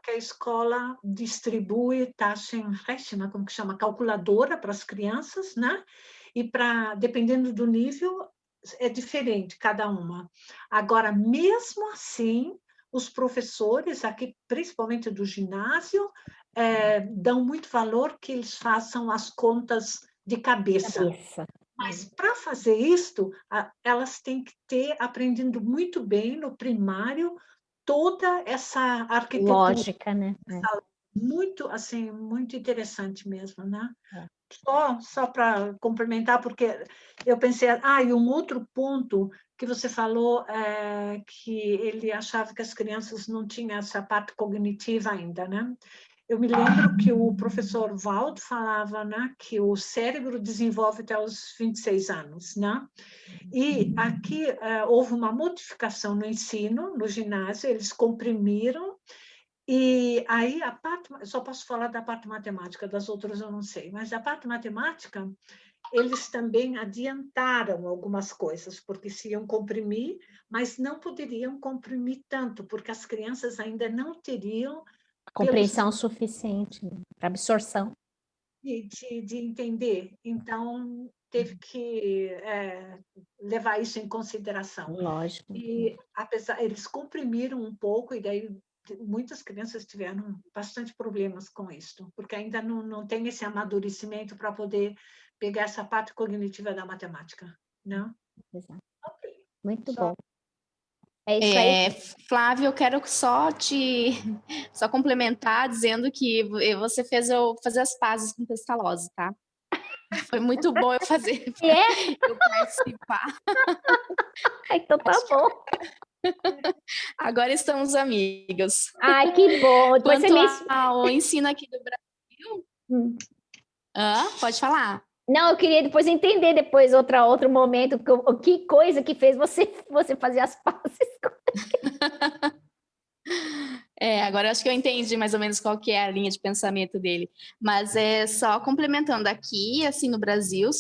a escola distribui Taschenrechner, como que chama, calculadora para as crianças, né? E dependendo do nível, é diferente cada uma. Agora, mesmo assim, os professores aqui, principalmente do ginásio, dão muito valor que eles façam as contas de cabeça. Mas para fazer isto, elas têm que ter aprendido muito bem no primário toda essa arquitetura. Lógica, né? Muito, assim, muito interessante mesmo, né? Só para complementar, porque eu pensei, e um outro ponto que você falou, que ele achava que as crianças não tinham essa parte cognitiva ainda, né? Eu me lembro que o professor Wald falava, né, que o cérebro desenvolve até os 26 anos, né? E aqui houve uma modificação no ensino, no ginásio, eles comprimiram, e aí só posso falar da parte matemática, das outras eu não sei, mas a parte matemática, eles também adiantaram algumas coisas, porque se iam comprimir, mas não poderiam comprimir tanto, porque as crianças ainda não teriam compreensão suficiente para absorção. De entender. Então, teve que levar isso em consideração. Lógico. E, eles comprimiram um pouco, e daí muitas crianças tiveram bastante problemas com isso, porque ainda não tem esse amadurecimento para poder pegar essa parte cognitiva da matemática, não? Exato. Okay. Muito bom. É isso aí. Flávia, eu quero só complementar dizendo que você fez eu fazer as pazes com Pestalozzi, tá? Foi muito bom eu fazer, eu participar. Então tá bom. Agora estamos amigos. Ai, que bom. Depois Quanto você me... ao ensino aqui do Brasil... pode falar. Não, eu queria depois entender depois outro momento, que coisa que fez você fazer as pazes. Agora eu acho que eu entendi mais ou menos qual que é a linha de pensamento dele. Mas só complementando aqui, assim, no Brasil,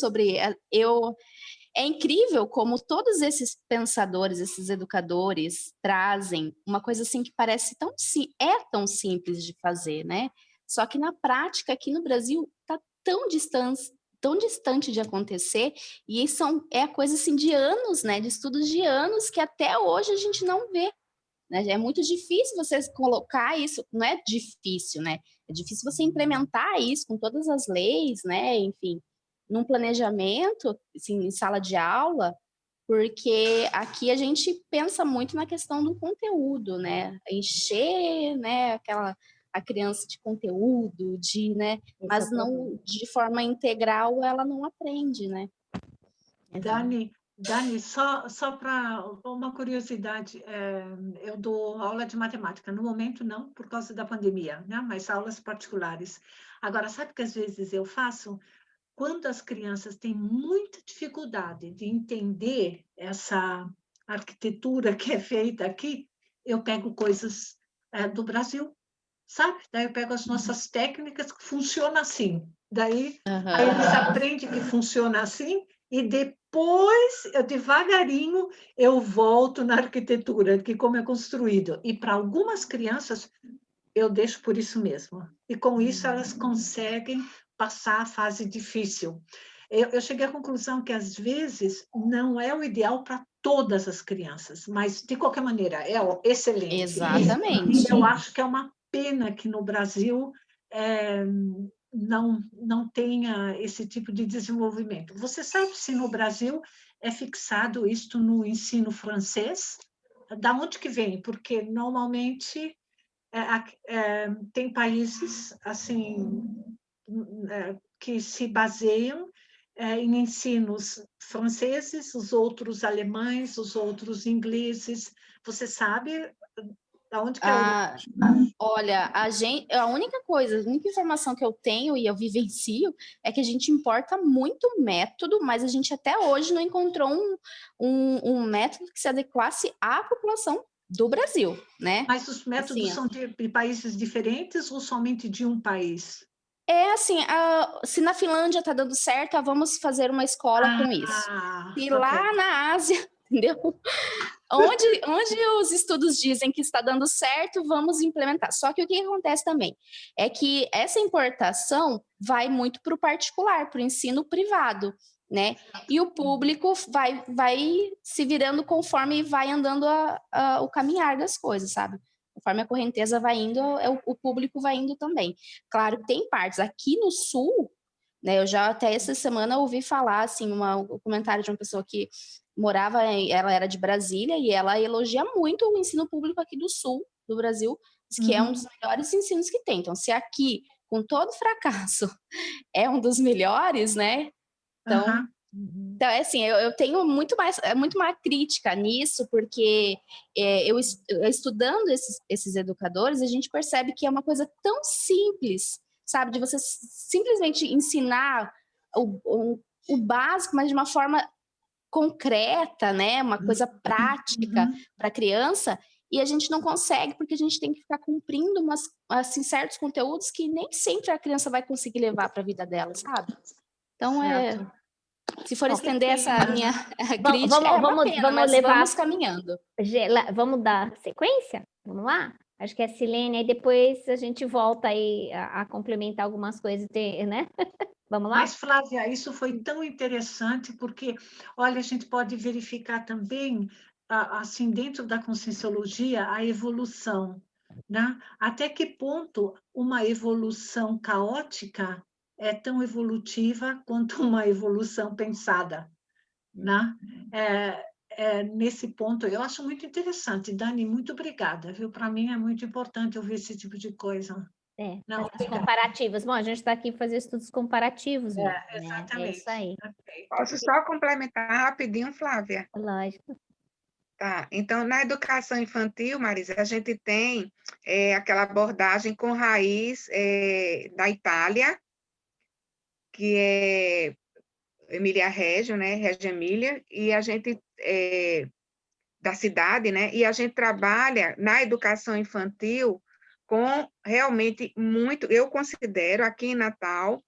é incrível como todos esses pensadores, esses educadores, trazem uma coisa assim que parece tão simples de fazer, né? Só que na prática, aqui no Brasil, está tão distante de acontecer, e é coisa assim de anos, né? De estudos de anos que até hoje a gente não vê. Né? É muito difícil você colocar isso, não é difícil, né? É difícil você implementar isso com todas as leis, né? Enfim, num planejamento, assim, em sala de aula, porque aqui a gente pensa muito na questão do conteúdo, né? Encher, né, a criança de conteúdo, né? Mas não de forma integral ela não aprende, né? Dani, só para uma curiosidade, eu dou aula de matemática. No momento, não, por causa da pandemia, né? Mas aulas particulares. Agora, sabe o que às vezes eu faço? Quando as crianças têm muita dificuldade de entender essa arquitetura que é feita aqui, eu pego coisas do Brasil, sabe? Daí eu pego as nossas técnicas que funcionam assim. Daí aí eles aprendem que funciona assim e depois, devagarinho, eu volto na arquitetura, que como é construído. E para algumas crianças, eu deixo por isso mesmo. E com isso elas conseguem passar a fase difícil. Eu cheguei à conclusão que, às vezes, não é o ideal para todas as crianças, mas, de qualquer maneira, é excelente. Exatamente. E eu acho que é uma pena que no Brasil não tenha esse tipo de desenvolvimento. Você sabe se no Brasil é fixado isto no ensino francês? Da onde que vem? Porque, normalmente, tem países assim que se baseiam em ensinos franceses, os outros alemães, os outros ingleses. Você sabe da onde que é Olha, a única informação que eu tenho e eu vivencio é que a gente importa muito método, mas a gente até hoje não encontrou um método que se adequasse à população do Brasil, né? Mas os métodos assim, são de países diferentes ou somente de um país? Assim, se na Finlândia está dando certo, vamos fazer uma escola com isso. E lá na Ásia, entendeu? Onde os estudos dizem que está dando certo, vamos implementar. Só que o que acontece também é que essa importação vai muito para o particular, para o ensino privado, né? E o público vai se virando conforme vai andando o caminhar das coisas, sabe? Conforme a correnteza vai indo, o público vai indo também. Claro que tem partes. Aqui no Sul, né, eu já até essa semana ouvi falar, assim, um comentário de uma pessoa que ela era de Brasília, e ela elogia muito o ensino público aqui do Sul do Brasil, que é um dos melhores ensinos que tem. Então, se aqui, com todo fracasso, é um dos melhores, né? Então, assim, eu tenho muito mais crítica nisso, porque estudando esses educadores, a gente percebe que é uma coisa tão simples, sabe? De você simplesmente ensinar o básico, mas de uma forma concreta, né? Uma coisa prática para a criança, e a gente não consegue, porque a gente tem que ficar cumprindo assim, certos conteúdos que nem sempre a criança vai conseguir levar para a vida dela, sabe? Então, se for estender essa minha crítica, vamos caminhando. Vamos dar sequência? Vamos lá? Acho que é a Silene, aí depois a gente volta aí a complementar algumas coisas, né? Vamos lá? Mas, Flávia, isso foi tão interessante, porque, olha, a gente pode verificar também, assim, dentro da Conscienciologia, a evolução, né? Até que ponto uma evolução caótica é tão evolutiva quanto uma evolução pensada, né? Nesse ponto, eu acho muito interessante. Dani, muito obrigada, viu? Para mim é muito importante ouvir esse tipo de coisa. Fazer comparativos. Bom, a gente está aqui para fazer estudos comparativos mesmo, exatamente. É isso aí. Posso só complementar rapidinho, Flávia? Lógico. Tá, então na educação infantil, Marisa, a gente tem aquela abordagem com raiz da Itália, que é Emília Reggio, né, Reggio Emília, e a gente da cidade, né, e a gente trabalha na educação infantil com realmente muito, eu considero aqui em Natal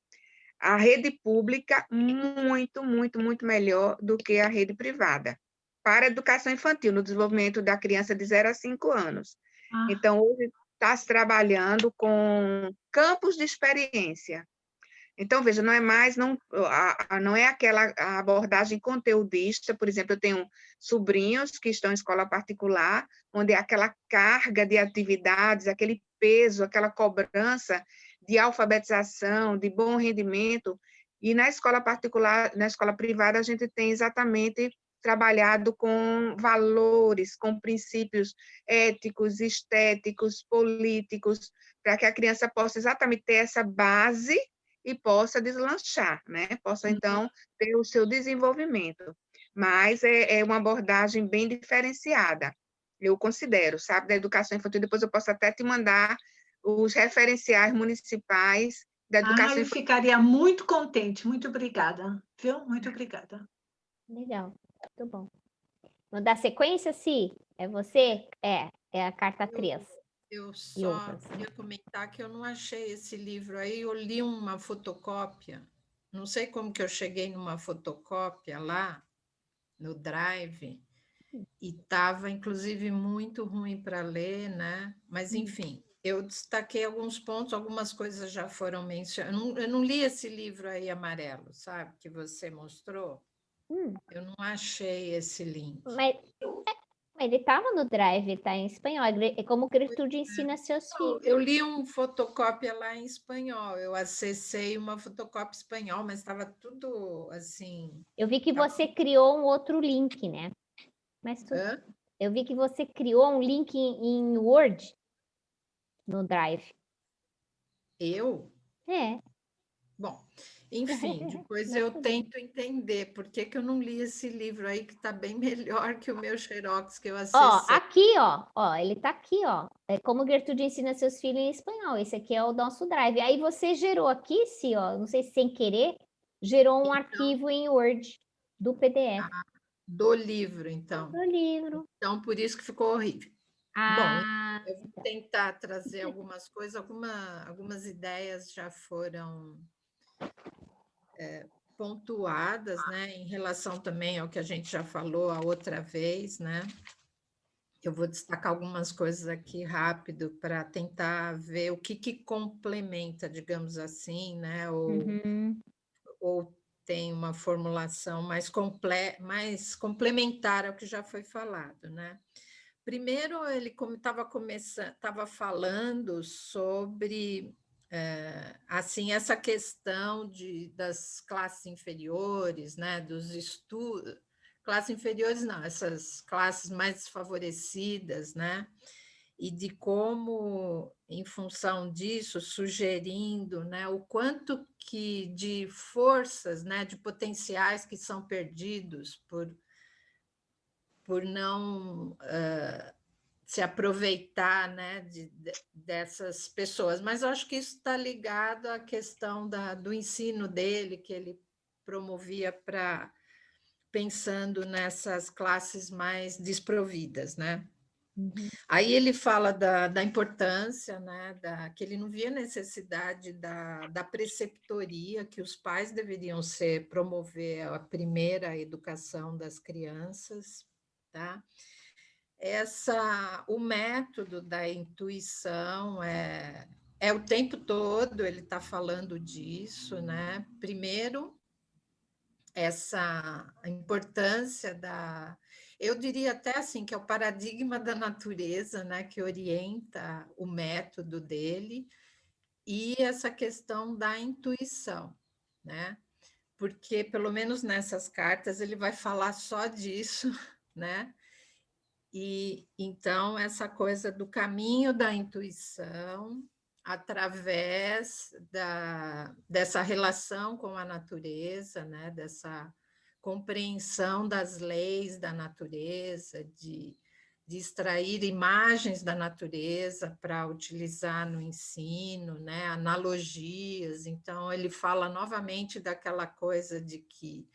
a rede pública muito, muito, muito melhor do que a rede privada para a educação infantil, no desenvolvimento da criança de 0 a 5 anos. Então, hoje está se trabalhando com campos de experiência. Então, veja, não é mais, não é aquela abordagem conteudista, por exemplo, eu tenho sobrinhos que estão em escola particular, onde é aquela carga de atividades, aquele peso, aquela cobrança de alfabetização, de bom rendimento, e na escola particular, na escola privada, a gente tem exatamente trabalhado com valores, com princípios éticos, estéticos, políticos, para que a criança possa exatamente ter essa base e possa deslanchar, né? Possa, então, ter o seu desenvolvimento. Mas é uma abordagem bem diferenciada, eu considero, sabe, da educação infantil. Depois eu posso até te mandar os referenciais municipais da educação eu infantil. ficaria muito contente. Muito obrigada, viu? Muito obrigada. Legal, muito bom. Vamos dar sequência, Si? É você? É a carta 3. Eu só queria comentar que eu não achei esse livro aí, eu li uma fotocópia, não sei como que eu cheguei numa fotocópia lá, no Drive, e estava, inclusive, muito ruim para ler, né? Mas, enfim, eu destaquei alguns pontos, algumas coisas já foram mencionadas. Eu não li esse livro aí amarelo, sabe, que você mostrou. Eu não achei esse link. Mas ele estava no Drive, está em espanhol. É como Gertrude ensina seus filhos. Eu li um fotocópia lá em espanhol. Eu acessei uma fotocópia espanhol, mas estava tudo assim. Eu vi que você criou um outro link, né? Mas eu vi que você criou um link em Word no Drive. Eu? É. Bom, enfim, depois eu tento entender por que eu não li esse livro aí, que está bem melhor que o meu Xerox que eu acessei. Aqui, ó, ele tá aqui, ó. É como Gertrude ensina seus filhos em espanhol. Esse aqui é o nosso Drive. Aí você gerou aqui, sim, ó, não sei se sem querer, gerou um arquivo em Word do PDF. Do livro, então. Do livro. Então, por isso que ficou horrível. Bom, eu vou tentar trazer algumas coisas, algumas ideias já foram pontuadas, né, em relação também ao que a gente já falou a outra vez, né? Eu vou destacar algumas coisas aqui rápido para tentar ver o que complementa, digamos assim, né? Ou tem uma formulação mais complementar ao que já foi falado, né? Primeiro, ele estava falando sobre assim, essa questão das classes inferiores, né, dos estudos, classes inferiores não, essas classes mais desfavorecidas, né, e de como, em função disso, sugerindo, né, o quanto que de forças, né, de potenciais que são perdidos por não se aproveitar, né, dessas pessoas. Mas eu acho que isso está ligado à questão do ensino dele, que ele promovia pensando nessas classes mais desprovidas, né? Aí ele fala da importância, né, que ele não via necessidade da preceptoria, que os pais deveriam promover a primeira educação das crianças, tá? O método da intuição é o tempo todo ele está falando disso, né? Primeiro, a importância eu diria até assim que é o paradigma da natureza, né? Que orienta o método dele, e essa questão da intuição, né? Porque pelo menos nessas cartas ele vai falar só disso, né? E então essa coisa do caminho da intuição através dessa relação com a natureza, né? Dessa compreensão das leis da natureza, de extrair imagens da natureza para utilizar no ensino, né? Analogias. Então, ele fala novamente daquela coisa de que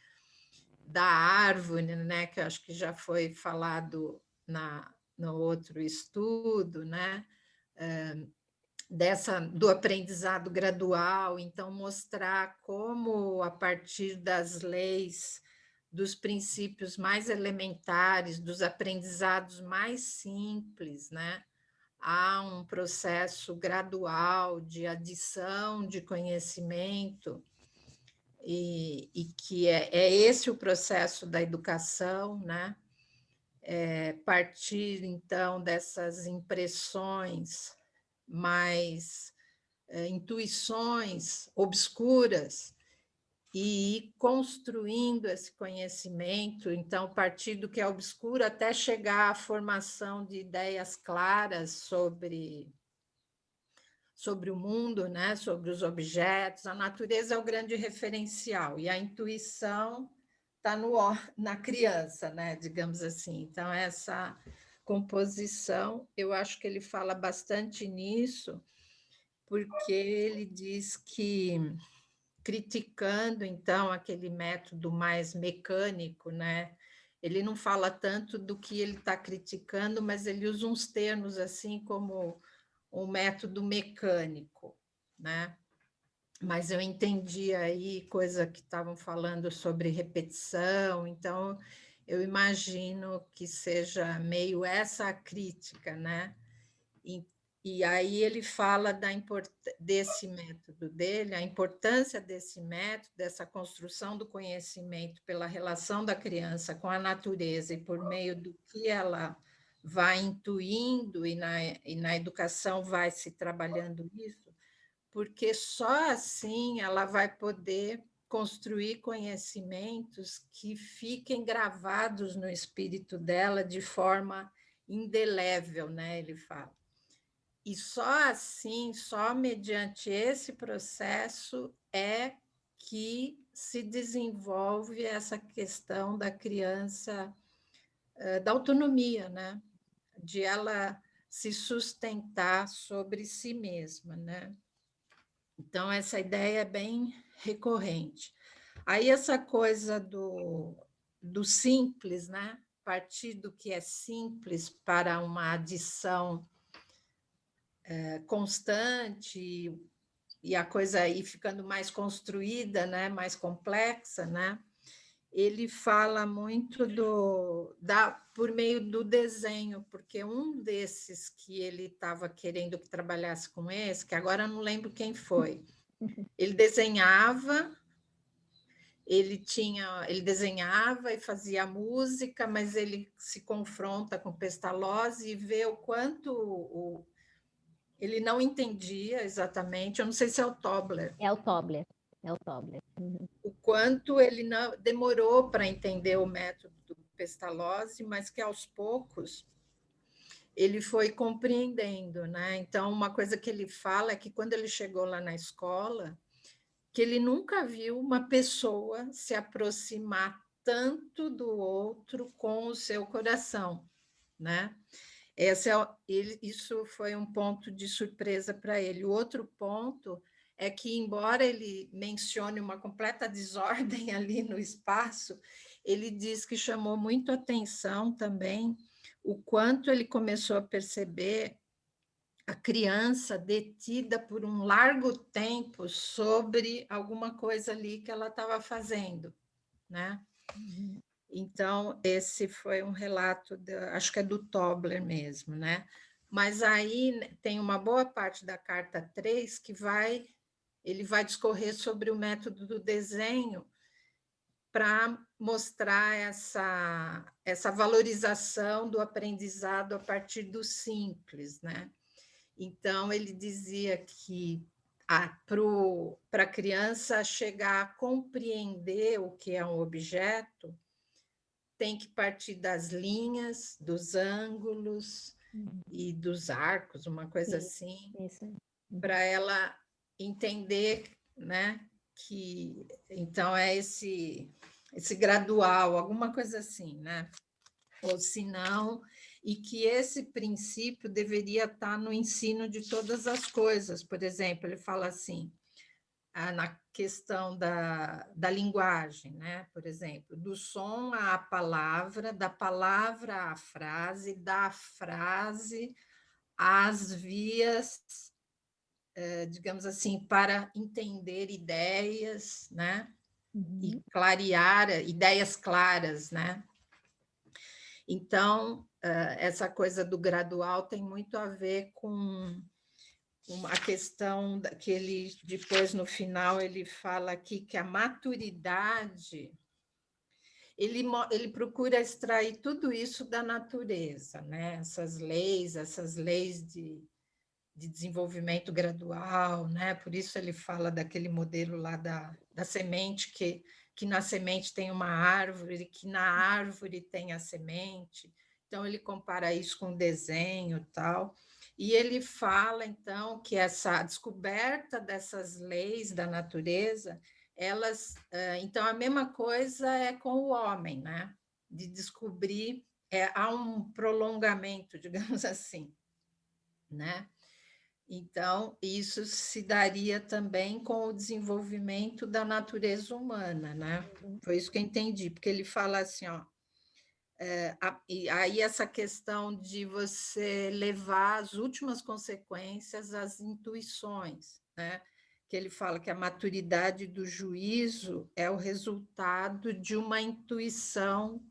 da árvore, né? Que eu acho que já foi falado no outro estudo, né? Do aprendizado gradual, então mostrar como, a partir das leis, dos princípios mais elementares, dos aprendizados mais simples, né? Há um processo gradual de adição de conhecimento, e que é esse o processo da educação, né? Partir, então, dessas impressões mais intuições obscuras e ir construindo esse conhecimento, então, partir do que é obscuro até chegar à formação de ideias claras sobre o mundo, né? Sobre os objetos. A natureza é o grande referencial, e a intuição está na criança, né? Digamos assim. Então, essa composição, eu acho que ele fala bastante nisso, porque ele diz que, criticando, então, aquele método mais mecânico, né? Ele não fala tanto do que ele está criticando, mas ele usa uns termos assim como um método mecânico, né? Mas eu entendi aí coisa que estavam falando sobre repetição, então eu imagino que seja meio essa a crítica, né? E aí ele fala desse método dele, a importância desse método, dessa construção do conhecimento pela relação da criança com a natureza e por meio do que ela vai intuindo, e na educação vai se trabalhando isso, porque só assim ela vai poder construir conhecimentos que fiquem gravados no espírito dela de forma indelével, né? Ele fala. E só assim, só mediante esse processo é que se desenvolve essa questão da criança, da autonomia, né? De ela se sustentar sobre si mesma, né? Então, essa ideia é bem recorrente. Aí, essa coisa do simples, né? Partir do que é simples para uma adição constante, e a coisa aí ficando mais construída, né, mais complexa, né? Ele fala muito por meio do desenho, porque um desses que ele estava querendo que trabalhasse com esse, que agora eu não lembro quem foi, ele desenhava, ele desenhava e fazia música, mas ele se confronta com Pestalozzi e vê o quanto ele não entendia exatamente, eu não sei se é o Tobler. É o Tobler, é o Tobler. Uhum. O quanto ele não demorou para entender o método do Pestalozzi, mas que aos poucos ele foi compreendendo, né? Então, uma coisa que ele fala é que quando ele chegou lá na escola, que ele nunca viu uma pessoa se aproximar tanto do outro com o seu coração, né? Isso foi um ponto de surpresa para ele. O outro ponto é que, embora ele mencione uma completa desordem ali no espaço, ele diz que chamou muito atenção também o quanto ele começou a perceber a criança detida por um largo tempo sobre alguma coisa ali que ela estava fazendo, né? Uhum. Então, esse foi um relato, acho que é do Tobler mesmo, né? Mas aí tem uma boa parte da carta 3 que ele vai discorrer sobre o método do desenho para mostrar essa valorização do aprendizado a partir do simples, né? Então, ele dizia que para a criança chegar a compreender o que é um objeto, tem que partir das linhas, dos ângulos e dos arcos, uma coisa assim, para ela entender, né, que então é esse gradual, alguma coisa assim, né? Ou se não, e que esse princípio deveria estar no ensino de todas as coisas. Por exemplo, ele fala assim, na questão da linguagem, né? Por exemplo, do som à palavra, da palavra à frase, da frase às vias, digamos assim, para entender ideias, né? E clarear ideias claras, né? Então, essa coisa do gradual tem muito a ver com a questão que ele, depois, no final, ele fala aqui que a maturidade, ele procura extrair tudo isso da natureza, né? Essas leis de desenvolvimento gradual, né? Por isso ele fala daquele modelo lá da semente, que na semente tem uma árvore, que na árvore tem a semente. Então, ele compara isso com o desenho e tal. E ele fala, então, que essa descoberta dessas leis da natureza, então, a mesma coisa é com o homem, né? De descobrir, há um prolongamento, digamos assim, né? Então, isso se daria também com o desenvolvimento da natureza humana, né? Foi isso que eu entendi, porque ele fala assim, ó, e aí essa questão de você levar as últimas consequências às intuições, né? Que ele fala que a maturidade do juízo é o resultado de uma intuição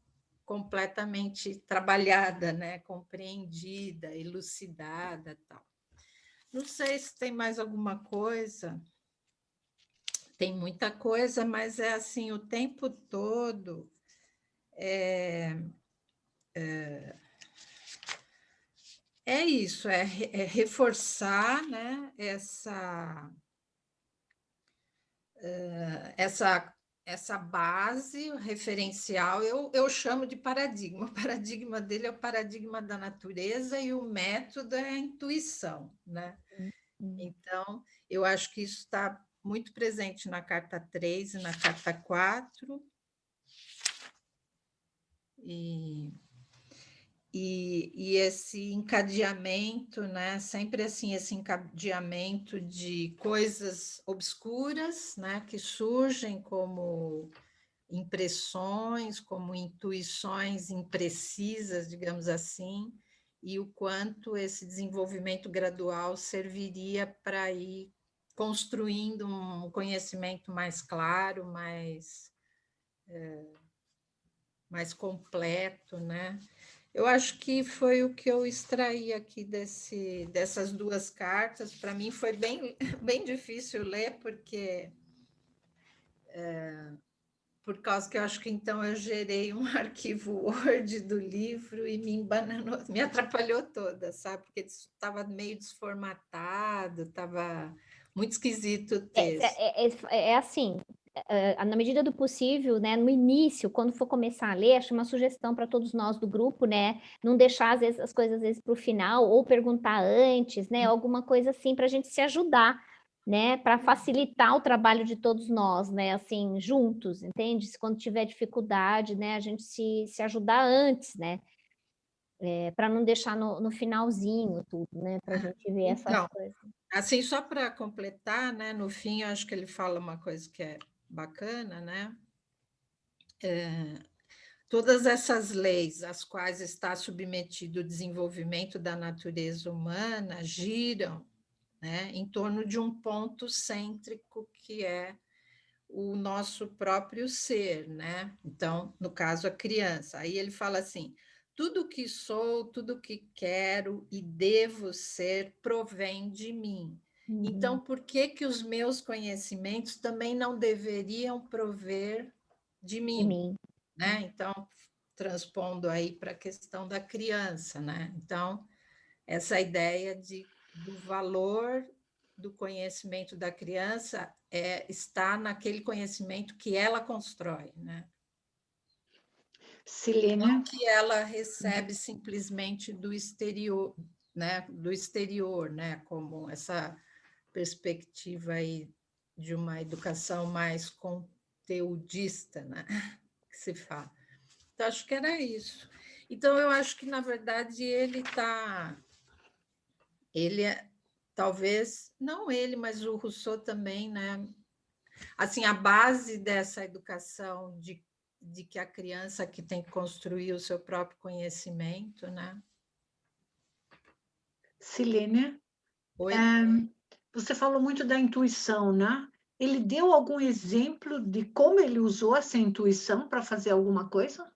completamente trabalhada, né? Compreendida, elucidada, tal. Não sei se tem mais alguma coisa. Tem muita coisa, mas é assim, o tempo todo é isso, é reforçar, né, essa base referencial, eu chamo de paradigma. O paradigma dele é o paradigma da natureza e o método é a intuição, né? Então, eu acho que isso está muito presente na carta 3 e na carta 4. E esse encadeamento, né? Sempre assim, esse encadeamento de coisas obscuras, né? Que surgem como impressões, como intuições imprecisas, digamos assim, e o quanto esse desenvolvimento gradual serviria para ir construindo um conhecimento mais claro, mais completo, né? Eu acho que foi o que eu extraí aqui dessas duas cartas. Para mim foi bem, bem difícil ler, porque por causa que eu acho que então eu gerei um arquivo Word do livro e me embananou, me atrapalhou toda, sabe? Porque estava meio desformatado, estava muito esquisito o texto. É assim, na medida do possível, né, no início, quando for começar a ler, acho uma sugestão para todos nós do grupo, né, não deixar às vezes as coisas para o final ou perguntar antes, né, alguma coisa assim para a gente se ajudar, né, para facilitar o trabalho de todos nós, né, assim, juntos, entende? Se quando tiver dificuldade, né, a gente se ajudar antes, né, para não deixar no finalzinho tudo, né, para a gente ver essas Então, coisas. assim, só para completar, né, no fim, eu acho que ele fala uma coisa que é bacana, né? Todas essas leis às quais está submetido o desenvolvimento da natureza humana giram, né, em torno de um ponto cêntrico que é o nosso próprio ser, né? Então, no caso, a criança. Aí ele fala assim: tudo que sou, tudo que quero e devo ser provém de mim. Então, por que que os meus conhecimentos também não deveriam prover de De mim, mim. né? Então, transpondo aí para a questão da criança, né? Então, essa ideia do valor do conhecimento da criança está naquele conhecimento que ela constrói, né? Silene. Não que ela recebe simplesmente do exterior, né? Como essa perspectiva aí de uma educação mais conteudista, né? que se fala. Então, acho que era isso. Então, eu acho que, na verdade, talvez, não ele, mas o Rousseau também, né? Assim, a base dessa educação de que a criança que tem que construir o seu próprio conhecimento, né? Silene, Oi? você falou muito da intuição, né? Ele deu algum exemplo de como ele usou essa intuição para fazer alguma coisa?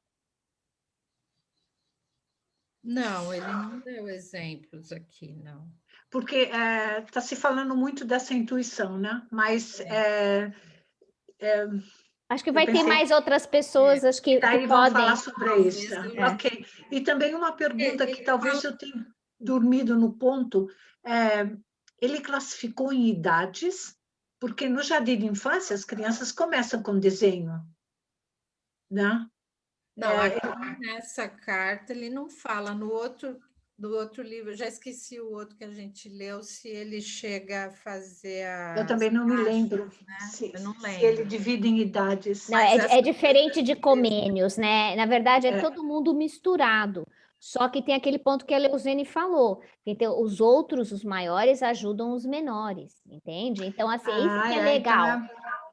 Não, ele não deu exemplos aqui, não. Porque está se falando muito dessa intuição, né? Mas Acho que eu vai ter pensei mais outras pessoas acho que daí vão podem. falar sobre isso. Ok. E também uma pergunta que talvez eu tenha dormido no ponto. Ele classificou em idades, porque no jardim de infância as crianças começam com desenho, né? Não, aqui nessa carta ele não fala. Do outro livro, eu já esqueci o outro que a gente leu, se ele chega a fazer Eu as também não me faixas, lembro né? Eu não se ele lembro. divide em idades. Não, Mas é diferente de comênios, né? Na verdade, é É. todo mundo misturado. Só que tem aquele ponto que a Leuzene falou, que os outros, os maiores, ajudam os menores, entende? Então, assim, é isso que é legal.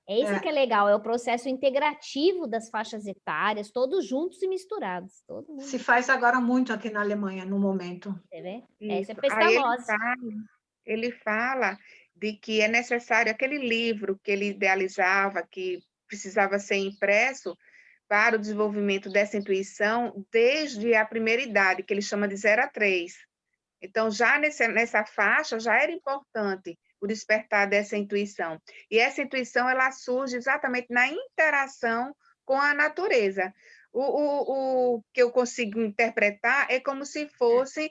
É isso que é legal, é o processo integrativo das faixas etárias, todos juntos e misturados. Todo mundo, Se faz agora muito aqui na Alemanha, no momento. você vê? Isso é Isso. Aí pestalozzi. ele fala de que é necessário aquele livro que ele idealizava, que precisava ser impresso para o desenvolvimento dessa intuição desde a primeira idade, que ele chama de 0 a 3. Então, já nessa faixa, já era importante o despertar dessa intuição. E essa intuição, ela surge exatamente na interação com a natureza. O que eu consigo interpretar é como se fosse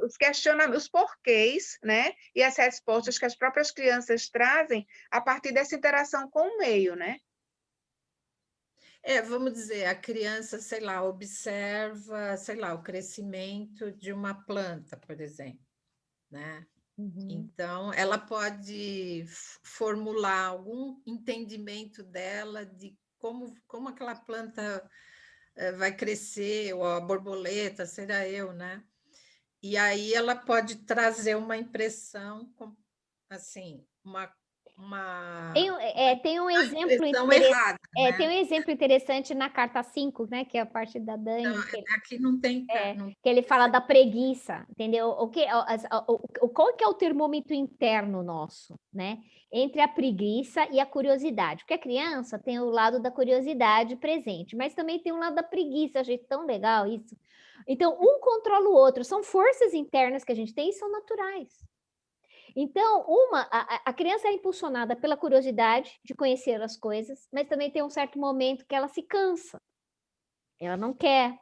os questionamentos, os porquês, né? E as respostas que as próprias crianças trazem a partir dessa interação com o meio, né? Vamos dizer, a criança, sei lá, observa, sei lá, o crescimento de uma planta, por exemplo, né? Então, ela pode formular algum entendimento dela de como aquela planta vai crescer, ou a borboleta, será eu, né? E aí ela pode trazer uma impressão, assim, uma Tem um exemplo impressão errada, né? tem um exemplo interessante na carta 5, né? Que é a parte da Dani. Então, aqui não tem... Que ele fala da preguiça, entendeu? Qual que é o termômetro interno nosso, né? Entre a preguiça e a curiosidade. Porque a criança tem o lado da curiosidade presente, mas também tem o lado da preguiça. Achei tão legal isso. Então, um controla o outro. São forças internas que a gente tem e são naturais. Então, a criança é impulsionada pela curiosidade de conhecer as coisas, mas também tem um certo momento que ela se cansa. Ela não quer.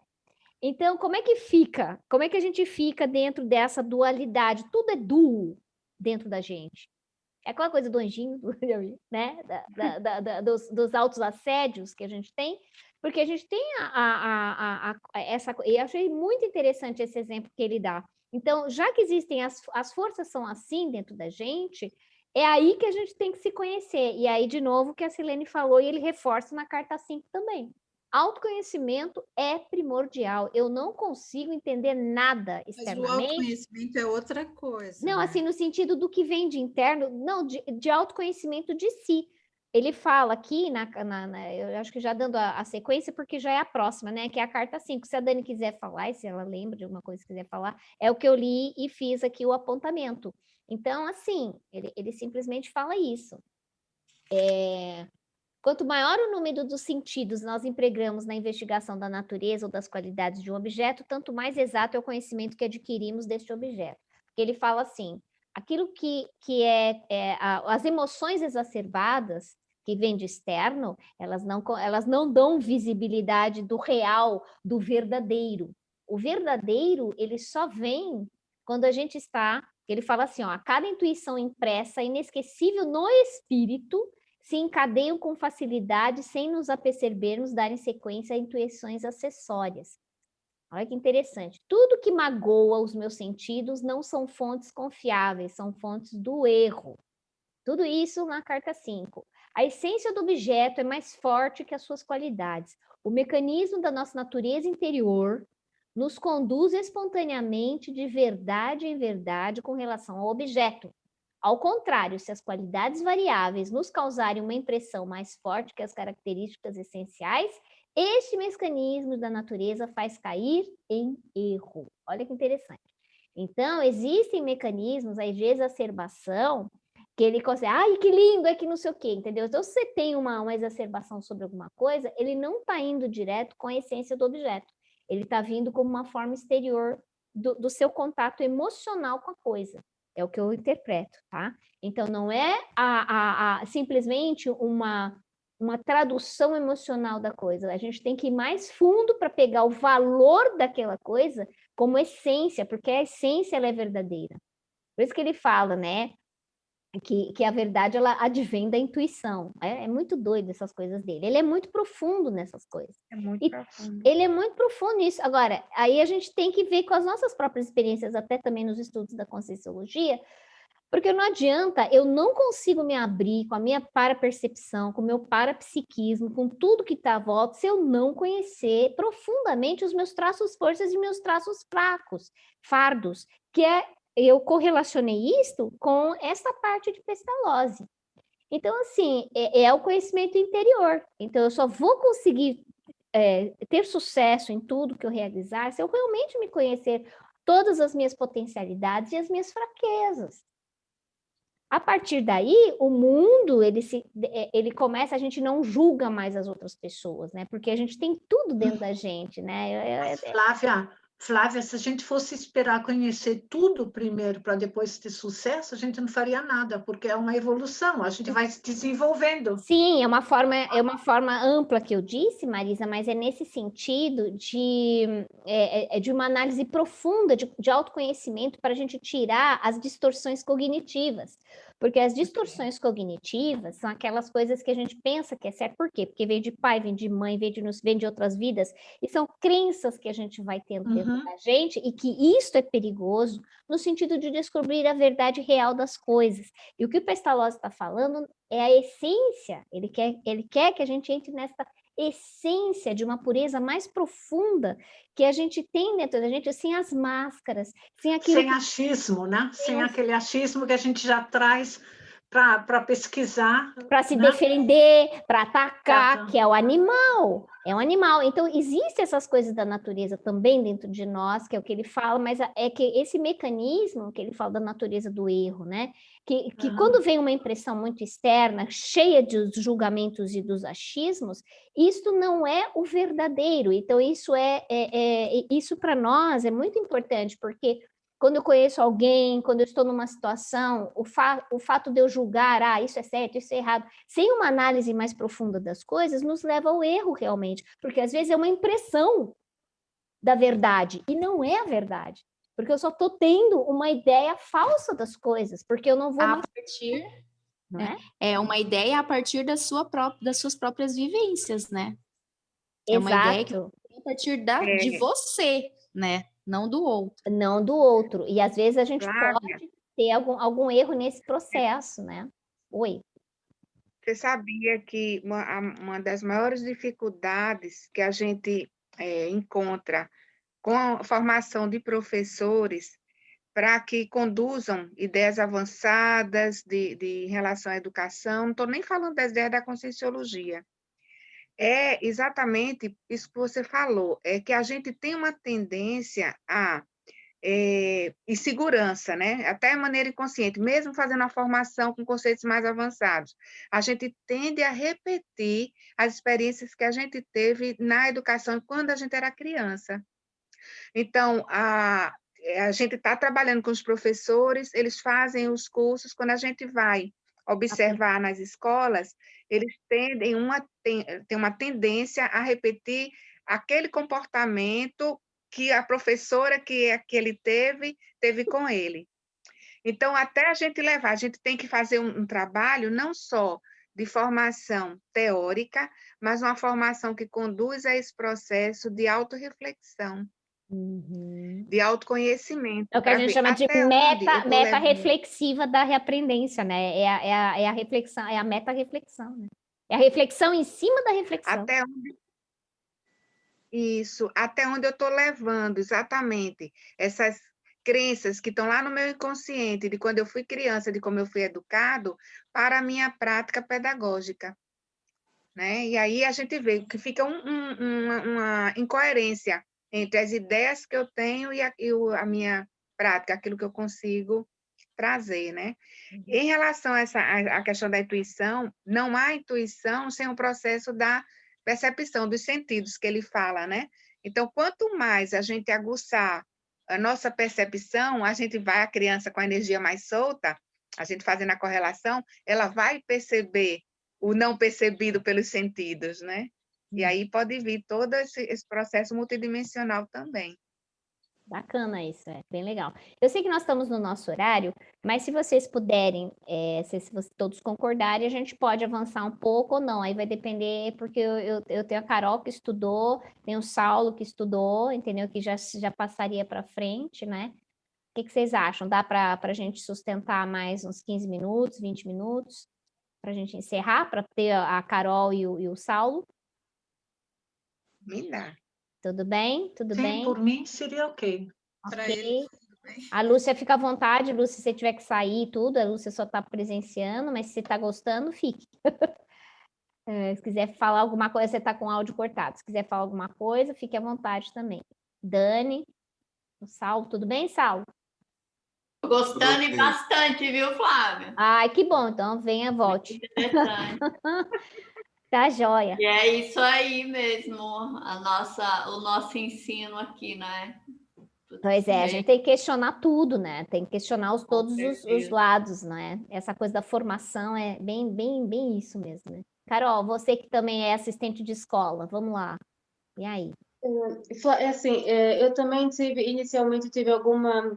Então, como é que fica? Como é que a gente fica dentro dessa dualidade? Tudo é duo dentro da gente. É aquela coisa do anjinho, né? Dos altos assédios que a gente tem, porque a gente tem essa... E eu achei muito interessante esse exemplo que ele dá. Então, já que existem as forças são assim dentro da gente, é aí que a gente tem que se conhecer. E aí, de novo, que a Silene falou, e ele reforça na carta 5 também. Autoconhecimento é primordial. Eu não consigo entender nada externamente. Mas o autoconhecimento é outra coisa. Não, né? assim, no sentido do que vem de interno, não, de autoconhecimento de si. Ele fala aqui, eu acho que já dando a sequência, porque já é a próxima, né? Que é a carta 5. Se a Dani quiser falar, e se ela lembra de alguma coisa que quiser falar, é o que eu li e fiz aqui o apontamento. Então, assim, ele simplesmente fala isso. Quanto maior o número dos sentidos nós empregamos na investigação da natureza ou das qualidades de um objeto, tanto mais exato é o conhecimento que adquirimos deste objeto. Porque ele fala assim, aquilo que as emoções exacerbadas que vêm de externo, elas não dão visibilidade do real, do verdadeiro. O verdadeiro, ele só vem quando a gente está... Ele fala assim, ó, a cada intuição impressa, inesquecível no espírito, se encadeiam com facilidade, sem nos apercebermos, darem sequência a intuições acessórias. Olha que interessante. Tudo que magoa os meus sentidos não são fontes confiáveis, são fontes do erro. Tudo isso na carta 5. A essência do objeto é mais forte que as suas qualidades. O mecanismo da nossa natureza interior nos conduz espontaneamente de verdade em verdade com relação ao objeto. Ao contrário, se as qualidades variáveis nos causarem uma impressão mais forte que as características essenciais, este mecanismo da natureza faz cair em erro. Olha que interessante. Então, existem mecanismos aí de exacerbação que ele consegue, ai, que lindo, é que não sei o quê, entendeu? Então, se você tem uma exacerbação sobre alguma coisa, ele não está indo direto com a essência do objeto. Ele está vindo como uma forma exterior do seu contato emocional com a coisa. É o que eu interpreto, tá? Então, não é simplesmente uma tradução emocional da coisa. A gente tem que ir mais fundo para pegar o valor daquela coisa como essência, porque a essência ela é verdadeira. Por isso que ele fala, né? Que a verdade ela advém da intuição. É muito doido essas coisas dele. Ele é muito profundo nessas coisas. É muito profundo. Ele é muito profundo nisso. Agora, aí a gente tem que ver com as nossas próprias experiências, até também nos estudos da Conscienciologia, porque não adianta, eu não consigo me abrir com a minha parapercepção, com o meu parapsiquismo, com tudo que está à volta, se eu não conhecer profundamente os meus traços forças e meus traços fracos, fardos, que eu correlacionei isto com essa parte de pestalose. Então, assim, é o conhecimento interior. Então, eu só vou conseguir ter sucesso em tudo que eu realizar se eu realmente me conhecer todas as minhas potencialidades e as minhas fraquezas. A partir daí, o mundo, ele começa, a gente não julga mais as outras pessoas, né? Porque a gente tem tudo dentro da gente, né? Flávia, se a gente fosse esperar conhecer tudo primeiro para depois ter sucesso, a gente não faria nada, porque é uma evolução, a gente vai se desenvolvendo. Sim, é uma forma ampla que eu disse, Marisa, mas é nesse sentido de uma análise profunda, de autoconhecimento, para a gente tirar as distorções cognitivas. Porque as distorções cognitivas são aquelas coisas que a gente pensa que é certo. Por quê? Porque vem de pai, vem de mãe, vem de outras vidas, e são crenças que a gente vai tendo dentro da gente, e que isso é perigoso no sentido de descobrir a verdade real das coisas. E o que o Pestalozzi está falando é a essência, ele quer que a gente entre nessa essência de uma pureza mais profunda que a gente tem dentro da gente, sem as máscaras, sem aquilo... Sem achismo, né? Sem aquele achismo que a gente já traz para pesquisar. Para se defender, para atacar, que é o animal. É um animal. Então, existem essas coisas da natureza também dentro de nós, que é o que ele fala, mas é que esse mecanismo que ele fala da natureza do erro, né? Que quando vem uma impressão muito externa, cheia dos julgamentos e dos achismos, isto não é o verdadeiro. Então, isso para nós é muito importante, porque quando eu conheço alguém, quando eu estou numa situação, o fato de eu julgar, isso é certo, isso é errado, sem uma análise mais profunda das coisas, nos leva ao erro realmente, porque às vezes é uma impressão da verdade, e não é a verdade, porque eu só estou tendo uma ideia falsa das coisas, porque eu não vou... É uma ideia a partir das suas próprias vivências, né? Exato. É uma ideia que a partir de você, né? Não do outro. Não do outro. E às vezes a gente pode ter algum erro nesse processo, né? Oi. Você sabia que uma das maiores dificuldades que a gente encontra com a formação de professores para que conduzam ideias avançadas em relação à educação, não estou nem falando das ideias da Conscienciologia, é exatamente isso que você falou, é que a gente tem uma tendência a insegurança, né? Até de maneira inconsciente, mesmo fazendo a formação com conceitos mais avançados, a gente tende a repetir as experiências que a gente teve na educação quando a gente era criança. Então, a gente está trabalhando com os professores, eles fazem os cursos, quando a gente vai observar nas escolas, eles têm uma tendência a repetir aquele comportamento que a professora que ele teve com ele. Então, até a gente levar, a gente tem que fazer um trabalho não só de formação teórica, mas uma formação que conduz a esse processo de autorreflexão. de autoconhecimento. É o que a gente chama de meta reflexiva da reaprendência, né? É a reflexão, é a meta-reflexão, né? É a reflexão em cima da reflexão. Até onde eu estou levando, exatamente, essas crenças que estão lá no meu inconsciente, de quando eu fui criança, de como eu fui educado, para a minha prática pedagógica. Né? E aí a gente vê que fica uma incoerência entre as ideias que eu tenho e a minha prática, aquilo que eu consigo trazer, né? Em relação à questão da intuição, não há intuição sem o processo da percepção dos sentidos que ele fala, né? Então, quanto mais a gente aguçar a nossa percepção, a criança com a energia mais solta, a gente fazendo a correlação, ela vai perceber o não percebido pelos sentidos, né? E aí pode vir todo esse processo multidimensional também. Bacana isso, é bem legal. Eu sei que nós estamos no nosso horário, mas se vocês puderem, se vocês todos concordarem, a gente pode avançar um pouco ou não, aí vai depender, porque eu tenho a Carol que estudou, tem o Saulo que estudou, entendeu? Que já passaria para frente, né? O que vocês acham? Dá para a gente sustentar mais uns 15 minutos, 20 minutos, para a gente encerrar, para ter a Carol e o Saulo? Me dá. Tudo bem? Tudo Sim, bem? Por mim seria ok. Ok. A Lúcia fica à vontade, Lúcia, se você tiver que sair e tudo, a Lúcia só está presenciando, mas se você está gostando, fique. Se quiser falar alguma coisa, você está com o áudio cortado. Se quiser falar alguma coisa, fique à vontade também. Dani, o Saulo, tudo bem, Saulo? Gostando e bastante, viu, Flávia? Ai, que bom, então venha, volte. Tá joia. E é isso aí mesmo, o nosso ensino aqui, né? Pois é, a gente tem que questionar tudo, né? Tem que questionar todos os lados, né? Essa coisa da formação é bem isso mesmo, né? Carol, você que também é assistente de escola, vamos lá. E aí? Assim, eu também inicialmente tive alguma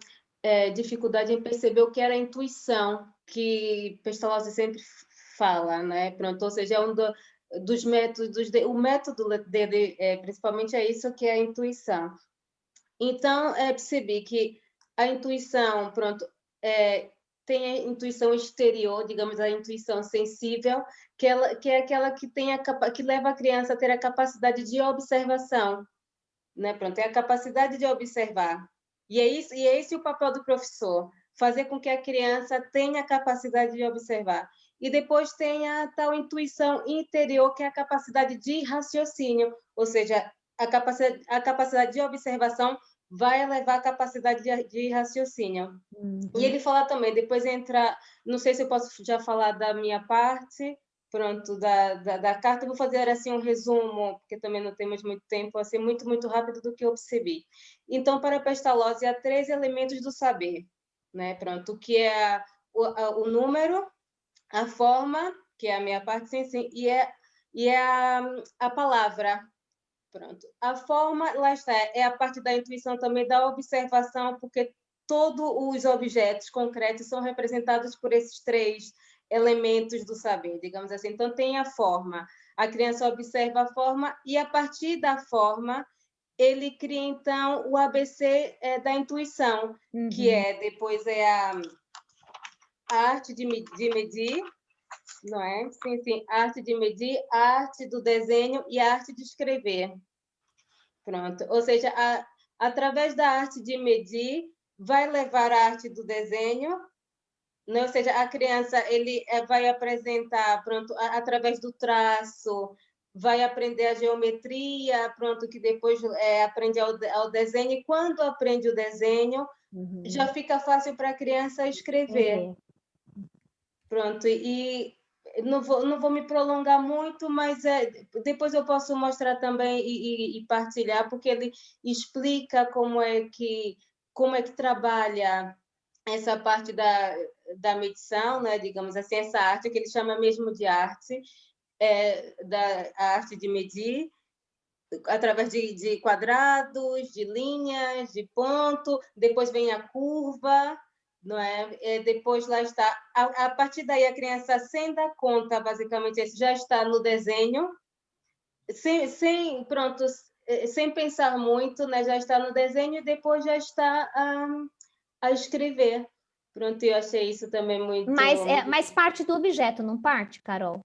dificuldade em perceber o que era a intuição, que Pestalozzi sempre fala, né? Pronto, ou seja, é dos métodos, o método dele, principalmente é isso que é a intuição. Então, percebi que a intuição, pronto, tem a intuição exterior, digamos, a intuição sensível, que é aquela que leva a criança a ter a capacidade de observação, né? Pronto, é a capacidade de observar. E é esse o papel do professor, fazer com que a criança tenha a capacidade de observar. E depois tem a tal intuição interior, que é a capacidade de raciocínio, ou seja, a capacidade de observação vai elevar a capacidade de raciocínio. E ele fala também, depois entra, não sei se eu posso já falar da minha parte, pronto, da carta, eu vou fazer assim um resumo, porque também não temos muito tempo, assim, muito rápido do que eu percebi. Então, para Pestalozzi, há 3 elementos do saber, né? Pronto, que é o número, a forma, que é a minha parte, sim, e é a palavra. Pronto. A forma, lá está, é a parte da intuição também, da observação, porque todos os objetos concretos são representados por esses 3 elementos do saber, digamos assim. Então, tem a forma. A criança observa a forma e, a partir da forma, ele cria, então, o ABC da intuição, que depois a arte de medir, não é? Sim, a arte de medir, a arte do desenho e a arte de escrever. Pronto. Ou seja, através da arte de medir, vai levar a arte do desenho, né? Ou seja, a criança ele vai apresentar, pronto, através do traço, vai aprender a geometria, pronto, que depois aprende ao desenho, e quando aprende o desenho, já fica fácil para a criança escrever. Pronto, e não vou me prolongar muito, mas depois eu posso mostrar também e partilhar, porque ele explica como é que trabalha essa parte da medição, né? Digamos assim, essa arte que ele chama mesmo de arte, da arte de medir, através de quadrados, de linhas, de ponto, depois vem a curva, não é? Depois lá está, a partir daí a criança sem dar conta, basicamente, já está no desenho, pronto, sem pensar muito, né? Já está no desenho e depois já está a escrever. Pronto, eu achei isso também muito... Mas parte do objeto, não parte, Carol?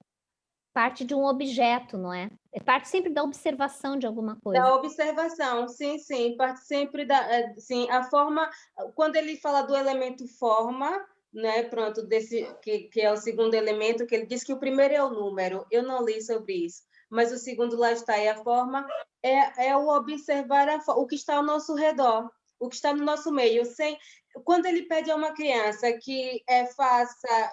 Parte de um objeto, não é? Parte sempre da observação de alguma coisa. Da observação, sim, sim. Parte sempre da... Sim, a forma... Quando ele fala do elemento forma, né? Pronto, que é o segundo elemento, que ele diz que o primeiro é o número. Eu não li sobre isso. Mas o segundo, lá está, é a forma, é o observar o que está ao nosso redor, o que está no nosso meio. Quando ele pede a uma criança que faça,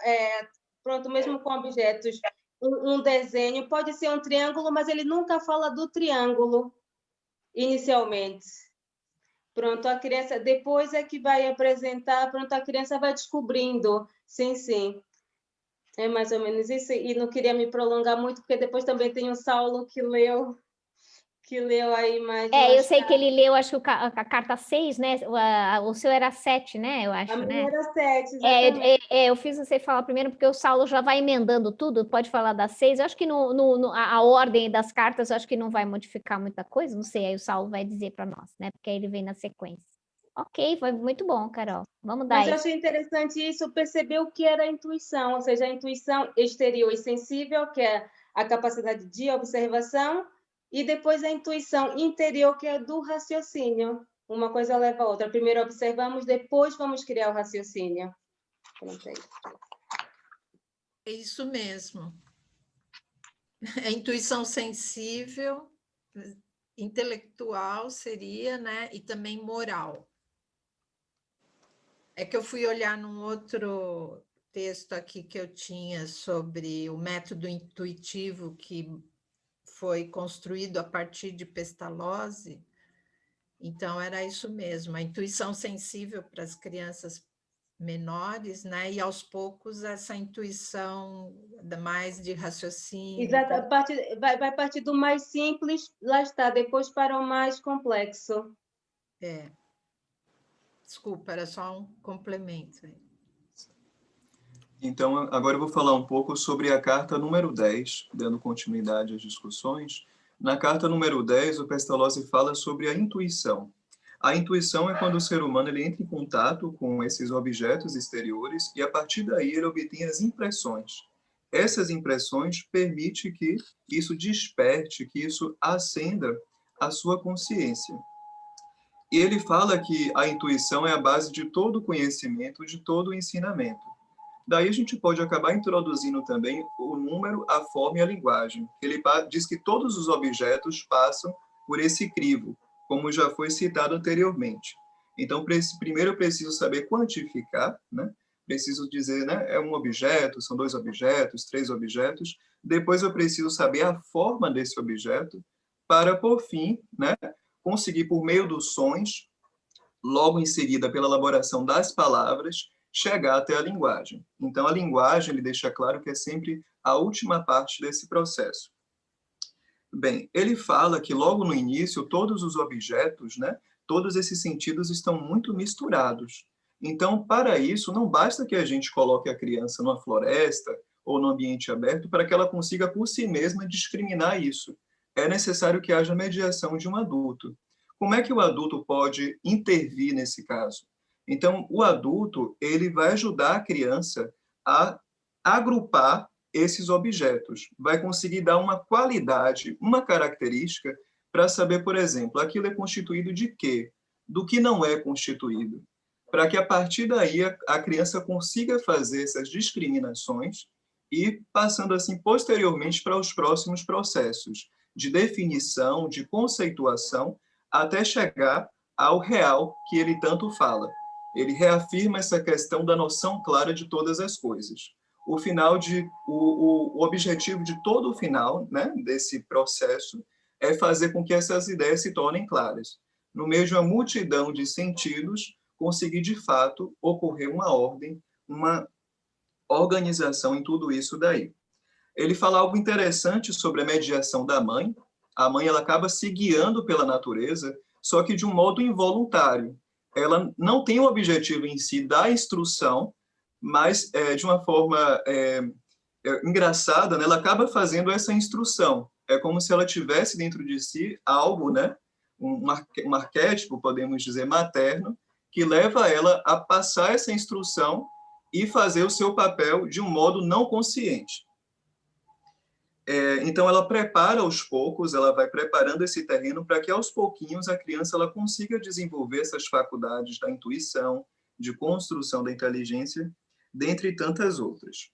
pronto, mesmo com objetos, um desenho, pode ser um triângulo, mas ele nunca fala do triângulo, inicialmente. Pronto, a criança, depois é que vai apresentar, pronto, a criança vai descobrindo. Sim, sim. É mais ou menos isso, e não queria me prolongar muito, porque depois também tem o Saulo que leu aí mais... eu sei que ele leu, acho que a carta 6, né? O seu era 7, né? Eu acho, a né? minha era 7, exatamente. Eu fiz você falar primeiro, porque o Saulo já vai emendando tudo, pode falar da 6. Eu acho que a ordem das cartas, eu acho que não vai modificar muita coisa, não sei, aí o Saulo vai dizer para nós, né? Porque aí ele vem na sequência. Ok, foi muito bom, Carol. Vamos dar Mas eu achei interessante isso, perceber o que era a intuição, ou seja, a intuição exterior e sensível, que é a capacidade de observação, e depois a intuição interior, que é do raciocínio. Uma coisa leva a outra. Primeiro observamos, depois vamos criar o raciocínio. É isso mesmo. A intuição sensível, intelectual seria, né? E também moral. É que eu fui olhar num outro texto aqui que eu tinha sobre o método intuitivo que foi construído a partir de Pestalozzi. Então, era isso mesmo, a intuição sensível para as crianças menores, né? E aos poucos essa intuição mais de raciocínio. Exato, vai partir do mais simples, lá está, depois para o mais complexo. Desculpa, era só um complemento. Então, agora eu vou falar um pouco sobre a carta número 10, dando continuidade às discussões. Na carta número 10, o Pestalozzi fala sobre a intuição. A intuição é quando o ser humano ele entra em contato com esses objetos exteriores e, a partir daí, ele obtém as impressões. Essas impressões permitem que isso desperte, que isso acenda a sua consciência. E ele fala que a intuição é a base de todo o conhecimento, de todo o ensinamento. Daí a gente pode acabar introduzindo também o número, a forma e a linguagem. Ele diz que todos os objetos passam por esse crivo, como já foi citado anteriormente. Então, primeiro eu preciso saber quantificar, né? Preciso dizer, né, é um objeto, são 2 objetos, 3 objetos. Depois eu preciso saber a forma desse objeto para, por fim, né, conseguir, por meio dos sons, logo em seguida, pela elaboração das palavras, chegar até a linguagem. Então, a linguagem, ele deixa claro que é sempre a última parte desse processo. Bem, ele fala que logo no início, todos os objetos, né, todos esses sentidos estão muito misturados. Então, para isso, não basta que a gente coloque a criança numa floresta ou no ambiente aberto para que ela consiga, por si mesma, discriminar isso. É necessário que haja mediação de um adulto. Como é que o adulto pode intervir nesse caso? Então, o adulto ele vai ajudar a criança a agrupar esses objetos, vai conseguir dar uma qualidade, uma característica para saber, por exemplo, aquilo é constituído de quê? Do que não é constituído. Para que, a partir daí, a criança consiga fazer essas discriminações e passando, assim, posteriormente para os próximos processos de definição, de conceituação, até chegar ao real que ele tanto fala. Ele reafirma essa questão da noção clara de todas as coisas. O objetivo de todo o final, né, desse processo é fazer com que essas ideias se tornem claras. No meio de uma multidão de sentidos, conseguir, de fato, ocorrer uma ordem, uma organização em tudo isso daí. Ele fala algo interessante sobre a mediação da mãe. A mãe ela acaba se guiando pela natureza, só que de um modo involuntário. Ela não tem o objetivo em si da instrução, mas de uma forma engraçada, né, ela acaba fazendo essa instrução. É como se ela tivesse dentro de si algo, né, um arquétipo, podemos dizer, materno, que leva ela a passar essa instrução e fazer o seu papel de um modo não consciente. Então, ela prepara aos poucos, ela vai preparando esse terreno para que, aos pouquinhos, a criança ela consiga desenvolver essas faculdades da intuição, de construção da inteligência, dentre tantas outras.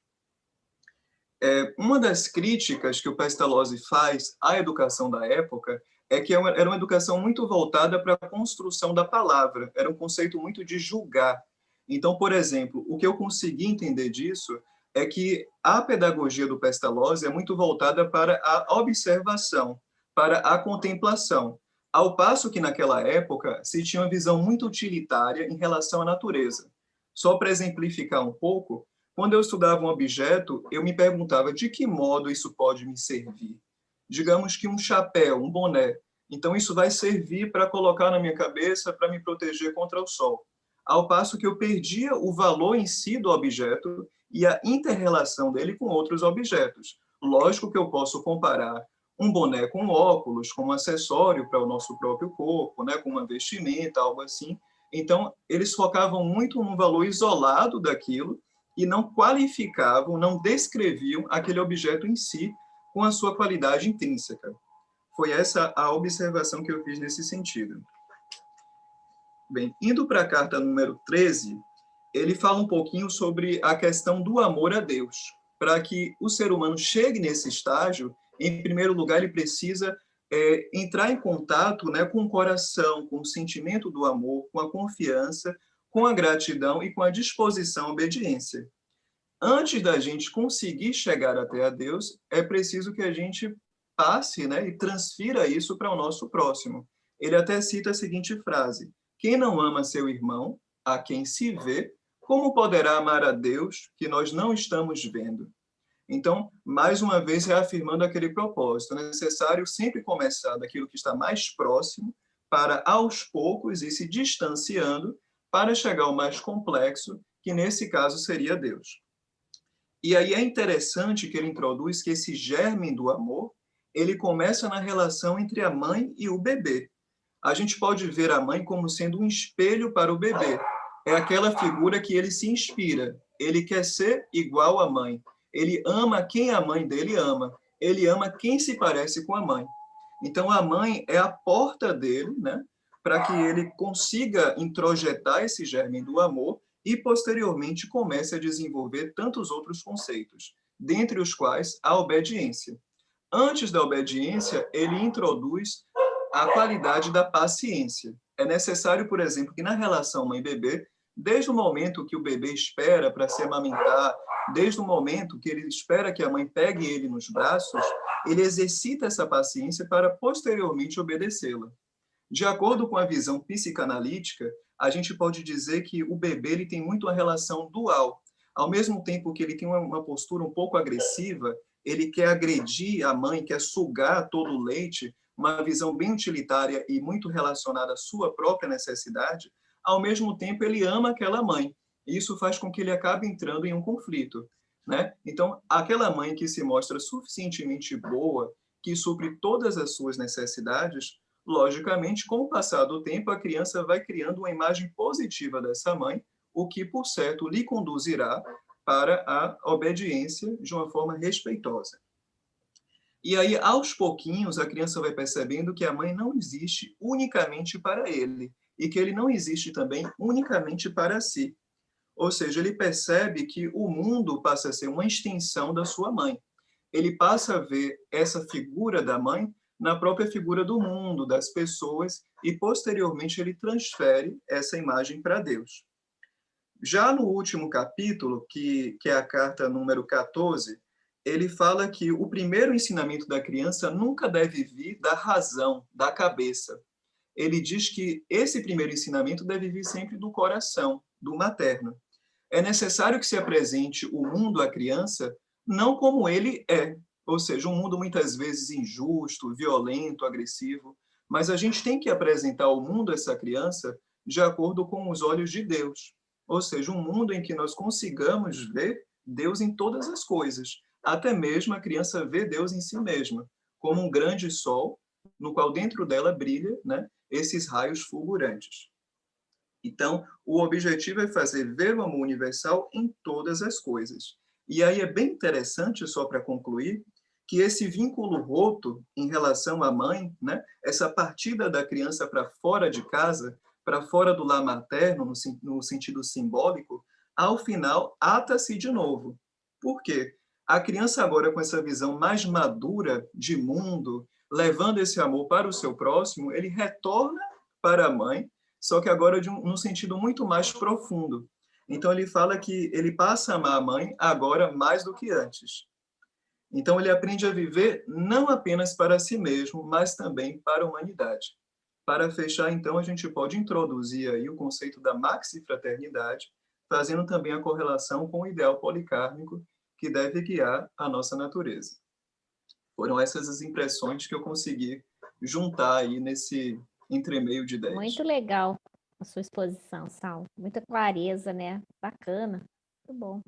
Uma das críticas que o Pestalozzi faz à educação da época é que era uma educação muito voltada para a construção da palavra, era um conceito muito de julgar. Então, por exemplo, o que eu consegui entender disso é que a pedagogia do Pestalozzi é muito voltada para a observação, para a contemplação, ao passo que naquela época se tinha uma visão muito utilitária em relação à natureza. Só para exemplificar um pouco, quando eu estudava um objeto, eu me perguntava de que modo isso pode me servir. Digamos que um chapéu, um boné. Então, isso vai servir para colocar na minha cabeça para me proteger contra o sol. Ao passo que eu perdia o valor em si do objeto e a inter-relação dele com outros objetos. Lógico que eu posso comparar um boné com óculos, com um acessório para o nosso próprio corpo, né, com uma vestimenta, algo assim. Então, eles focavam muito num valor isolado daquilo e não qualificavam, não descreviam aquele objeto em si com a sua qualidade intrínseca. Foi essa a observação que eu fiz nesse sentido. Bem, indo para a carta número 13, ele fala um pouquinho sobre a questão do amor a Deus. Para que o ser humano chegue nesse estágio, em primeiro lugar, ele precisa entrar em contato, né, com o coração, com o sentimento do amor, com a confiança, com a gratidão e com a disposição à obediência. Antes da gente conseguir chegar até a Deus, é preciso que a gente passe, né, e transfira isso para o nosso próximo. Ele até cita a seguinte frase: quem não ama seu irmão, a quem se vê, como poderá amar a Deus que nós não estamos vendo? Então, mais uma vez, reafirmando aquele propósito, é necessário sempre começar daquilo que está mais próximo para, aos poucos, ir se distanciando para chegar ao mais complexo, que nesse caso seria Deus. E aí é interessante que ele introduz que esse germe do amor, ele começa na relação entre a mãe e o bebê. A gente pode ver a mãe como sendo um espelho para o bebê. É aquela figura que ele se inspira. Ele quer ser igual à mãe. Ele ama quem a mãe dele ama. Ele ama quem se parece com a mãe. Então, a mãe é a porta dele, né, para que ele consiga introjetar esse germe do amor e, posteriormente, comece a desenvolver tantos outros conceitos, dentre os quais a obediência. Antes da obediência, ele introduz a qualidade da paciência. É necessário, por exemplo, que na relação mãe-bebê, desde o momento que o bebê espera para se amamentar, desde o momento que ele espera que a mãe pegue ele nos braços, ele exercita essa paciência para posteriormente obedecê-la. De acordo com a visão psicanalítica, a gente pode dizer que o bebê ele tem muito uma relação dual. Ao mesmo tempo que ele tem uma postura um pouco agressiva, ele quer agredir a mãe, quer sugar todo o leite, uma visão bem utilitária e muito relacionada à sua própria necessidade, ao mesmo tempo ele ama aquela mãe. E isso faz com que ele acabe entrando em um conflito, né? Então, aquela mãe que se mostra suficientemente boa, que supre todas as suas necessidades, logicamente, com o passar do tempo, a criança vai criando uma imagem positiva dessa mãe, o que, por certo, lhe conduzirá para a obediência de uma forma respeitosa. E aí, aos pouquinhos, a criança vai percebendo que a mãe não existe unicamente para ele e que ele não existe também unicamente para si. Ou seja, ele percebe que o mundo passa a ser uma extensão da sua mãe. Ele passa a ver essa figura da mãe na própria figura do mundo, das pessoas, e posteriormente ele transfere essa imagem para Deus. Já no último capítulo, que é a carta número 14, ele fala que o primeiro ensinamento da criança nunca deve vir da razão, da cabeça. Ele diz que esse primeiro ensinamento deve vir sempre do coração, do materno. É necessário que se apresente o mundo à criança não como ele é, ou seja, um mundo muitas vezes injusto, violento, agressivo, mas a gente tem que apresentar o mundo a essa criança de acordo com os olhos de Deus, ou seja, um mundo em que nós consigamos ver Deus em todas as coisas, até mesmo a criança vê Deus em si mesma, como um grande sol no qual dentro dela brilha, né, esses raios fulgurantes. Então, o objetivo é fazer ver o amor universal em todas as coisas. E aí é bem interessante, só para concluir, que esse vínculo roto em relação à mãe, né, essa partida da criança para fora de casa, para fora do lar materno, no sentido simbólico, ao final ata-se de novo. Por quê? A criança agora, com essa visão mais madura de mundo, levando esse amor para o seu próximo, ele retorna para a mãe, só que agora num sentido muito mais profundo. Então, ele fala que ele passa a amar a mãe agora mais do que antes. Então, ele aprende a viver não apenas para si mesmo, mas também para a humanidade. Para fechar, então, a gente pode introduzir aí o conceito da maxifraternidade, fazendo também a correlação com o ideal policármico que deve guiar a nossa natureza. Foram essas as impressões que eu consegui juntar aí nesse entremeio de ideias. Muito legal a sua exposição, Saulo. Muita clareza, né? Bacana. Muito bom.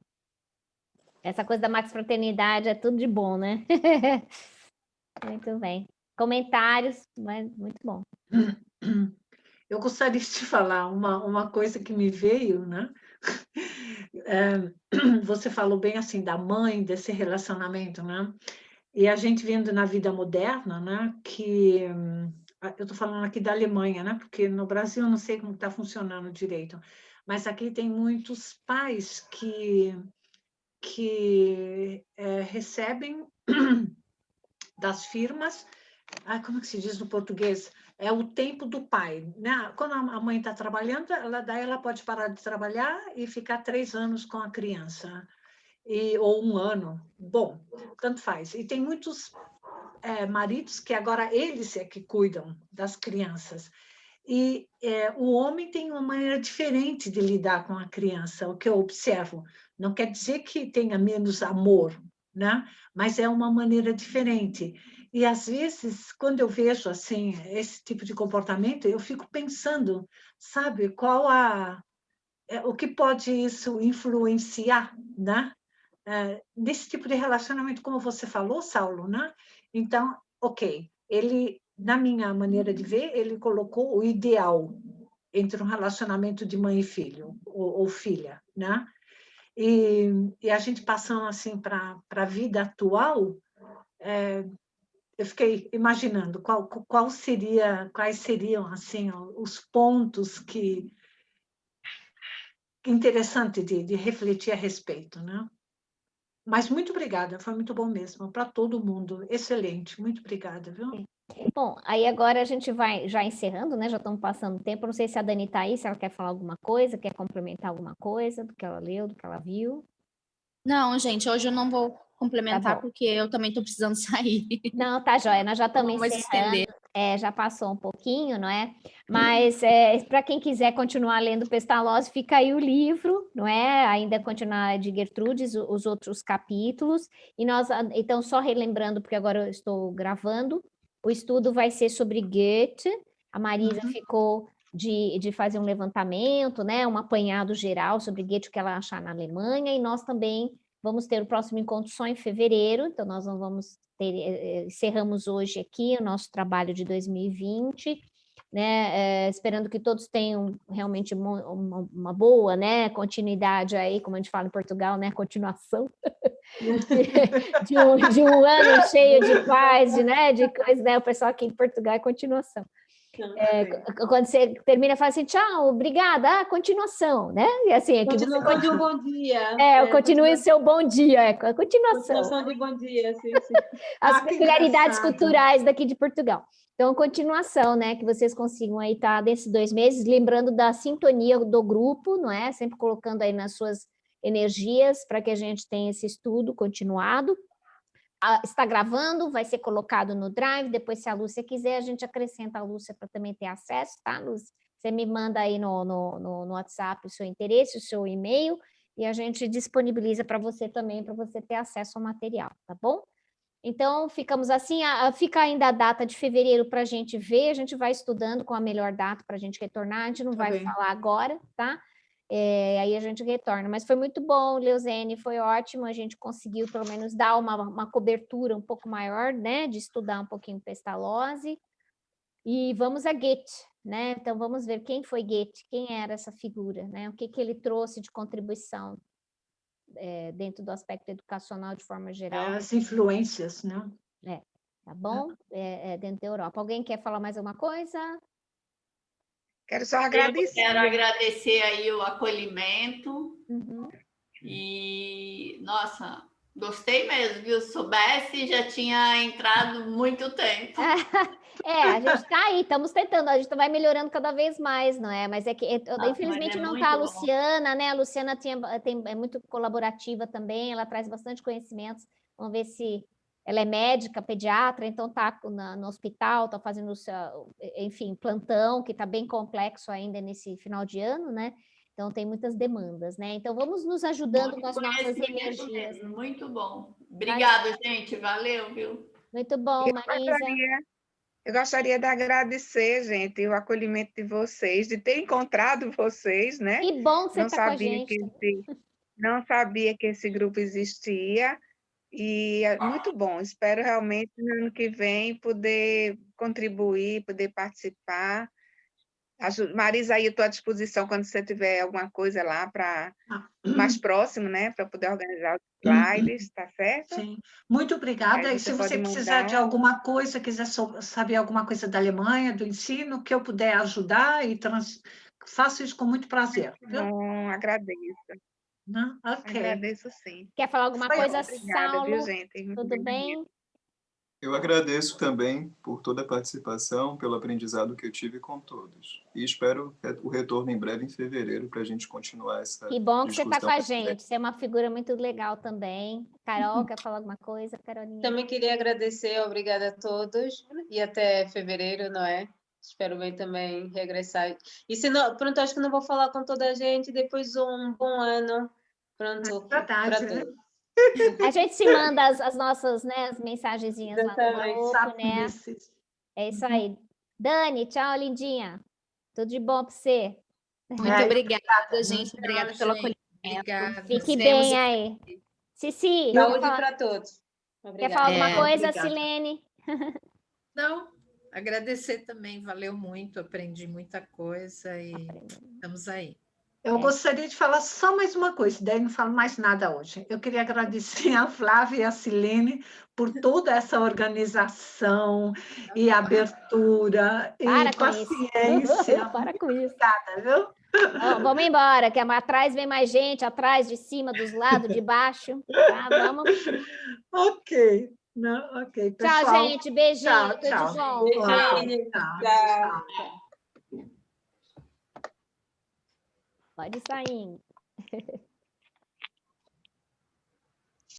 Essa coisa da maxifraternidade é tudo de bom, né? Muito bem. Comentários, mas muito bom. Eu gostaria de falar uma coisa que me veio, né? Você falou bem assim da mãe, desse relacionamento, né? E a gente vendo na vida moderna, né? Que eu estou falando aqui da Alemanha, né? Porque no Brasil eu não sei como está funcionando direito, mas aqui tem muitos pais que recebem das firmas, como é que se diz no português? É o tempo do pai, né? Quando a mãe está trabalhando, daí ela pode parar de trabalhar e ficar 3 anos com a criança, ou 1 ano. Bom, tanto faz. E tem muitos maridos que agora eles é que cuidam das crianças. E o homem tem uma maneira diferente de lidar com a criança, o que eu observo. Não quer dizer que tenha menos amor, né? Mas é uma maneira diferente. E, às vezes, quando eu vejo assim esse tipo de comportamento, eu fico pensando, sabe, o que pode isso influenciar, né? Nesse tipo de relacionamento, como você falou, Saulo, né? Então, ok, ele, na minha maneira de ver, ele colocou o ideal entre um relacionamento de mãe e filho, ou filha, né? E a gente passando assim para a vida atual, eu fiquei imaginando quais seriam assim os pontos que interessante de refletir a respeito, né? Mas muito obrigada, foi muito bom mesmo, para todo mundo, excelente, muito obrigada, viu? Bom, aí agora a gente vai já encerrando, né? Já estamos passando o tempo. Não sei se a Dani está aí, se ela quer falar alguma coisa, quer complementar alguma coisa do que ela leu, do que ela viu. Não, gente, hoje eu não vou complementar, Tá porque eu também estou precisando sair. Não, tá joia, nós já estamos Vamos estender. já passou um pouquinho, não é? Mas para quem quiser continuar lendo Pestalozzi, fica aí o livro, não é? Ainda continuar de Gertrudes, os outros capítulos. E nós, então, só relembrando, porque agora eu estou gravando, o estudo vai ser sobre Goethe. A Marisa ficou de fazer um levantamento, né? Um apanhado geral sobre Goethe, o que ela achar na Alemanha, e nós também vamos ter o próximo encontro só em fevereiro, então nós não vamos ter, encerramos hoje aqui o nosso trabalho de 2020, né, esperando que todos tenham realmente uma boa, né, continuidade aí, como a gente fala em Portugal, né, continuação de um ano cheio de paz, de coisa, né, o pessoal aqui em Portugal é continuação. Quando você termina, fala assim, tchau, obrigada, continuação, né? E assim, aqui continuação de um bom dia. Continue o seu bom dia, continuação. Continuação de bom dia, sim. As peculiaridades culturais daqui de Portugal. Então, continuação, né? Que vocês consigam aí estar desses 2 meses, lembrando da sintonia do grupo, não é? Sempre colocando aí nas suas energias para que a gente tenha esse estudo continuado. Está gravando, vai ser colocado no Drive, depois se a Lúcia quiser, a gente acrescenta a Lúcia para também ter acesso, tá, Lúcia? Você me manda aí no WhatsApp o seu interesse, o seu e-mail, e a gente disponibiliza para você também, para você ter acesso ao material, tá bom? Então, ficamos assim, fica ainda a data de fevereiro para a gente ver, a gente vai estudando com a melhor data para a gente retornar, a gente não vai falar agora, tá? aí a gente retorna. Mas foi muito bom, Leuzene, foi ótimo, a gente conseguiu pelo menos dar uma cobertura um pouco maior, né, de estudar um pouquinho Pestalozzi. E vamos a Goethe, né? Então vamos ver quem foi Goethe, quem era essa figura, né? O que ele trouxe de contribuição dentro do aspecto educacional de forma geral. As influências, né? Tá bom? Dentro da Europa. Alguém quer falar mais alguma coisa? Quero só agradecer. Eu quero agradecer aí o acolhimento. Uhum. E, nossa, gostei mesmo, viu? Se soubesse, já tinha entrado muito tempo. A gente está aí, estamos tentando, a gente vai melhorando cada vez mais, não é? Mas infelizmente não está a Luciana, né? A Luciana é muito colaborativa também, ela traz bastante conhecimentos. Vamos ver se ela é médica, pediatra, então está no hospital, está fazendo, enfim, plantão, que está bem complexo ainda nesse final de ano, né? Então, tem muitas demandas, né? Então, vamos nos ajudando com as nossas energias. Muito bom. Obrigada, gente. Valeu, viu? Muito bom, Marisa. Eu gostaria de agradecer, gente, o acolhimento de vocês, de ter encontrado vocês, né? Que bom que você está com a gente. Não sabia que esse grupo existia, e é muito bom. Espero realmente, no ano que vem, poder contribuir, poder participar. Marisa, aí eu estou à disposição quando você tiver alguma coisa lá para mais próximo, né? Para poder organizar os slides, tá certo? Sim. Muito obrigada. E se você precisar de alguma coisa, quiser saber alguma coisa da Alemanha, do ensino, que eu puder ajudar, faço isso com muito prazer. Bom, agradeço. Não? Okay. Agradeço, sim. Quer falar alguma coisa, obrigada, Saulo? Viu, gente? Tudo bem? Eu agradeço também por toda a participação, pelo aprendizado que eu tive com todos. E espero o retorno em breve, em fevereiro, para a gente continuar essa Que bom que você está com a gente. breve. Você é uma figura muito legal também. Carol, quer falar alguma coisa, Carolinha? Também queria agradecer, obrigada a todos. E até fevereiro, não é? Espero bem também regressar. E se não, pronto, acho que não vou falar com toda a gente. Depois um bom ano. Pronto, para todos. A gente se manda as nossas, né, as mensagenzinhas lá no grupo, né? É isso aí. Dani, tchau, lindinha. Tudo de bom para você. Muito obrigada, gente. Obrigada pelo acolhimento. Obrigada. Fique bem aí. Cici. Saúde para todos. Obrigada. Quer falar alguma coisa, Silene? Não, agradecer também. Valeu muito, aprendi muita coisa e estamos aí. Eu gostaria de falar só mais uma coisa, daí não falo mais nada hoje. Eu queria agradecer a Flávia e a Silene por toda essa organização e abertura e paciência. Para com isso. Obrigada, viu? Vamos embora, que atrás vem mais gente, atrás, de cima, dos lados, de baixo. Tá, vamos. Ok. Não, ok, pessoal. Tchau, gente. Beijinho. Tchau. Pode sair.